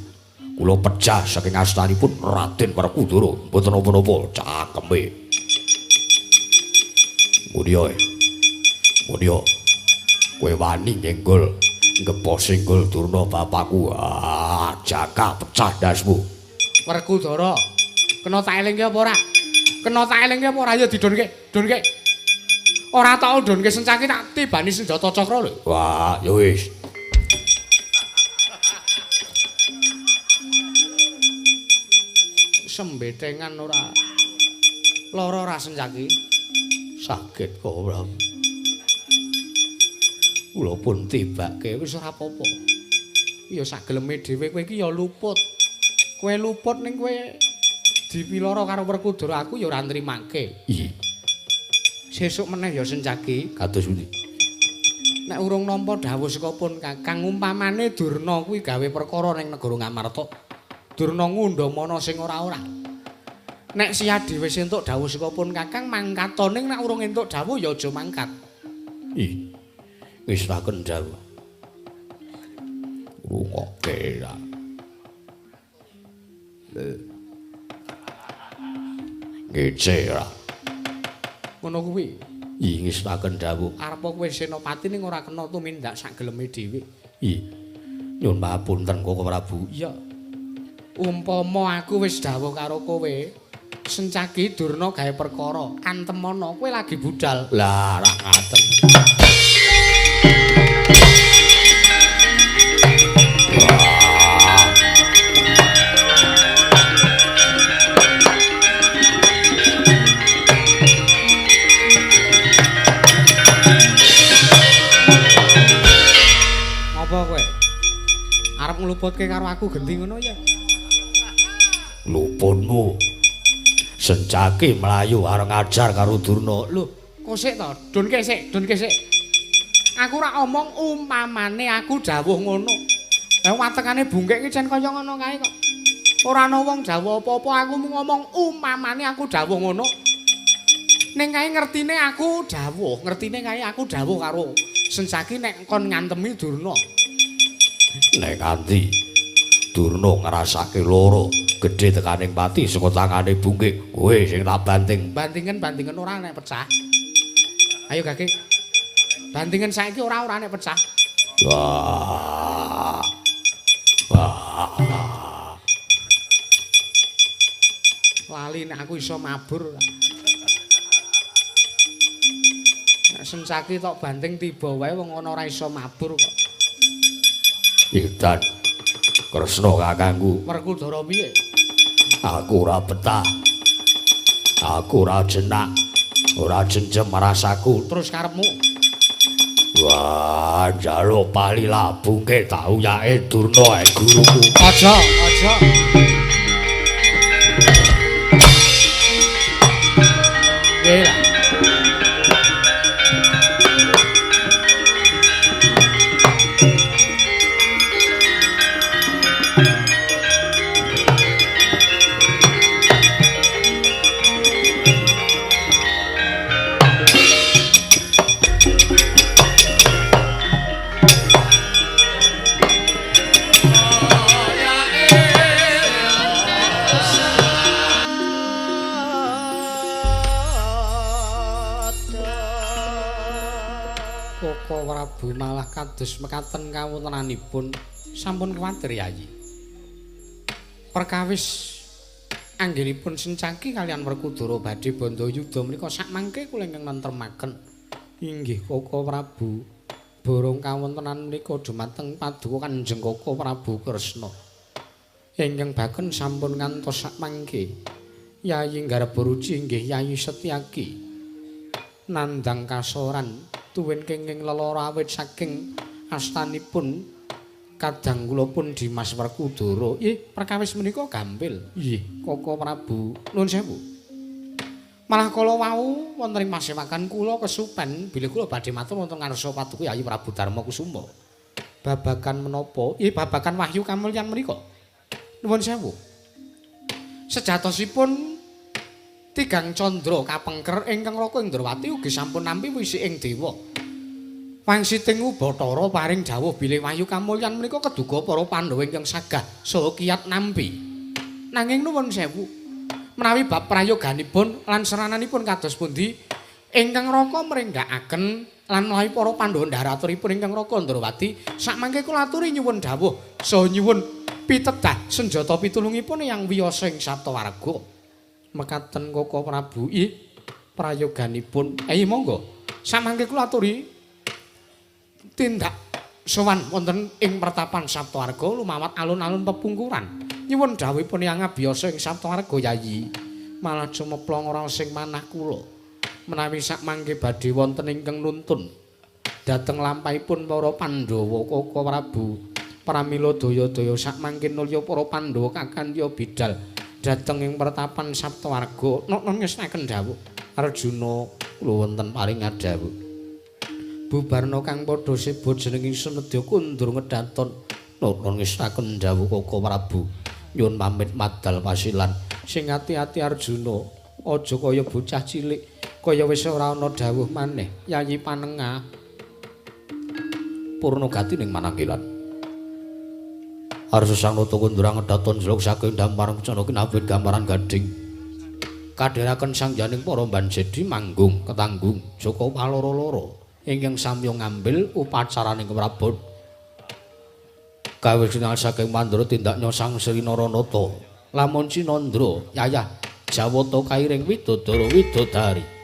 Speaker 2: Kula pecah saking astanipun Raden Werkudara. Mboten napa-napa cakeme. Mulya. Kowe wani nyenggol ngepo singgol Durna bapakku. Ah, jaka pecah dasmu.
Speaker 3: Werkudara. Kena tak elingke apa ora? Kena tak elingke apa ora? Ayo didonke. Donke. Ora tau donke Sencaki tak tibani senjata cakra lho.
Speaker 2: Wah, ya wis.
Speaker 3: Sembetengan ora lara ora Sencaki.
Speaker 2: Sakit kok, Prabu. Kula pun tibake
Speaker 3: Wis ora apa-apa. Ya sak geleme dhewe kowe iki ya luput. Kowe luput ning kowe dipilara karo Werkudara aku ya ora nrimake.
Speaker 2: Iya.
Speaker 3: Sesuk meneh ya Sencaki.
Speaker 2: Kados pundi?
Speaker 3: Nek urung nampa dawuh saka pun Kakang umpamane Durna kuwi gawe perkara ning negara Ngamarta. Durna ngundhamana sing ora-ora. Nek Siadi wis entuk dawuh saka pun Kakang mangkatane nek urung entuk dawuh ya aja mangkat.
Speaker 2: Ih. Wis tak kendhawuh. Rungokke ra. Ngece ra.
Speaker 3: Ngono kuwi.
Speaker 2: Ih, wis tak kendhawuh.
Speaker 3: Arep kowe senopati ning ora kena tumindak sak geleme dhewe.
Speaker 2: Ih. Nyuwun pamunten Koko Prabu.
Speaker 3: Iya. Umpama aku wis dawuh karo kowe, Sencaki Durna gawe perkara, antemana kowe lagi budal.
Speaker 2: Lah, rak ngaten.
Speaker 3: ngluputke karo aku genti ngono ya.
Speaker 2: Luputmu. Sencaki melayu arep ngajar karo Durna.
Speaker 3: Lho, kok sik to? Dunke sik. Aku ora omong umpamane aku dawuh ngono. Lah watekane bungkek iki jan kaya ngono kae kok. Ora ana wong dawuh apa-apa, aku mung ngomong umpamane aku dawuh ngono. Ning kae ngertine aku dawuh karo Sencaki nek kon ngantemi Durna.
Speaker 2: Nek kanthi Durna ngrasake loro gedhe tekaning pati saka tangane bungkik, kowe sing tak banting.
Speaker 3: Bandingen ora nek pecah. Ayo Gage. Bandingen saiki ora nek pecah.
Speaker 2: Wah.
Speaker 3: Lali nek aku iso mabur. Nek Sencaki tok banting tiba wae wong ana ora iso mabur kok.
Speaker 2: Idan Kresna kakangku.
Speaker 3: Werkudara piye?
Speaker 2: Aku ora betah. Aku ora jenak. Ora jenjem rasaku.
Speaker 3: Terus karepmu?
Speaker 2: Wah, njaluk palila bungke tak uyake Durna guruku.
Speaker 3: Aja. Wela. Koko Prabu malah kados mekaten kawontenanipun sampun kuwatir Yayi. Perkawis anggenipun Sencaki kalian Werkudara badhe bandha yuda menika sakmangke kula ingkang nentremaken. Inggih Koko Prabu, borong kawontenan menika dumateng paduka Kanjeng Koko Prabu Kresna. Ingkang baken sampun ngantos sakmangke. Yayi ngarep ruci inggih Yayi Setyaki. Nandang kasoran tuwin kenging lelara awit saking astanipun kadang kula pun Dimas Werkudara. Perkawis menika gampil. Nggih, Koko Prabu. Nuwun sewu. Malah kala wau wonten ing masewakan kula kesupen bilih kula badhe matur wonten ngarsa paduka Yayi Prabu Darma Kusuma. Babagan menapa? Babagan wahyu kamulyan menika. Nuwun sewu. Sejatosipun Tigang Candra kapengker ingkang Raka Indrawati ugi sampun nampi wisiking dewa. Wangsiting Bathara paring dawuh bilih wahyu kamulyan menika keduga para Pandhawa ingkang sagah saha kiyat nampi. Nanging nuwun sewu, menawi bab prayoganipun lan serananipun kados pundi ingkang Raka mrenggakaken lan menawi para Pandhawa ndharaturipun ingkang Raka Indrawati sakmangke kula aturi nyuwun dawuh saha nyuwun pitedah senjata pitulungipun yang wiyasa ing Saptawarga. Mekaten Koko Prabu, prayoganipun. Monggo. Samangke kula aturi tindak sowan wonten ing pertapan Saptawarga lumawat alun-alun pepungkuran. Nyuwun dawuhipun yang abiyasa ing Saptawarga Yayi. Malah cumeplong ora sing manah kula. Menawi sakmangke badhe wonten ingkang nuntun dhateng lampahipun para Pandhawa Koko Prabu. Pramila daya-daya sakmangke nulya para Pandhawa kakandya bidal dhateng ing pertapan Saptawarga. Nok-nok ngesnaken dawuh Arjuna kula wonten paring dawuh. Bubarna kang padha sebut jenenging Senedya kundur ngedaton. Nok-nok ngesnaken dawuh Koko Prabu. Nyuwun pamit madal pasilan. Sing ati-ati Arjuna, aja kaya bocah cilik, kaya wis ora ana dawuh maneh. Yayi Panengah Purnagati ning mananggilan. Arsa sang nata kundurang ngedaton jeluk saking damparan kecana kinabit gambaran gading. Kadheraken sang janing para banjedi manggung ketanggung Joko paloro-loro ingkang samya ngambil upacaraning prabot. Kawijinan saking mandra tindaknya sang Sri Naranata. Lamun Cinandra yayah Jawata kairing widodara widodari.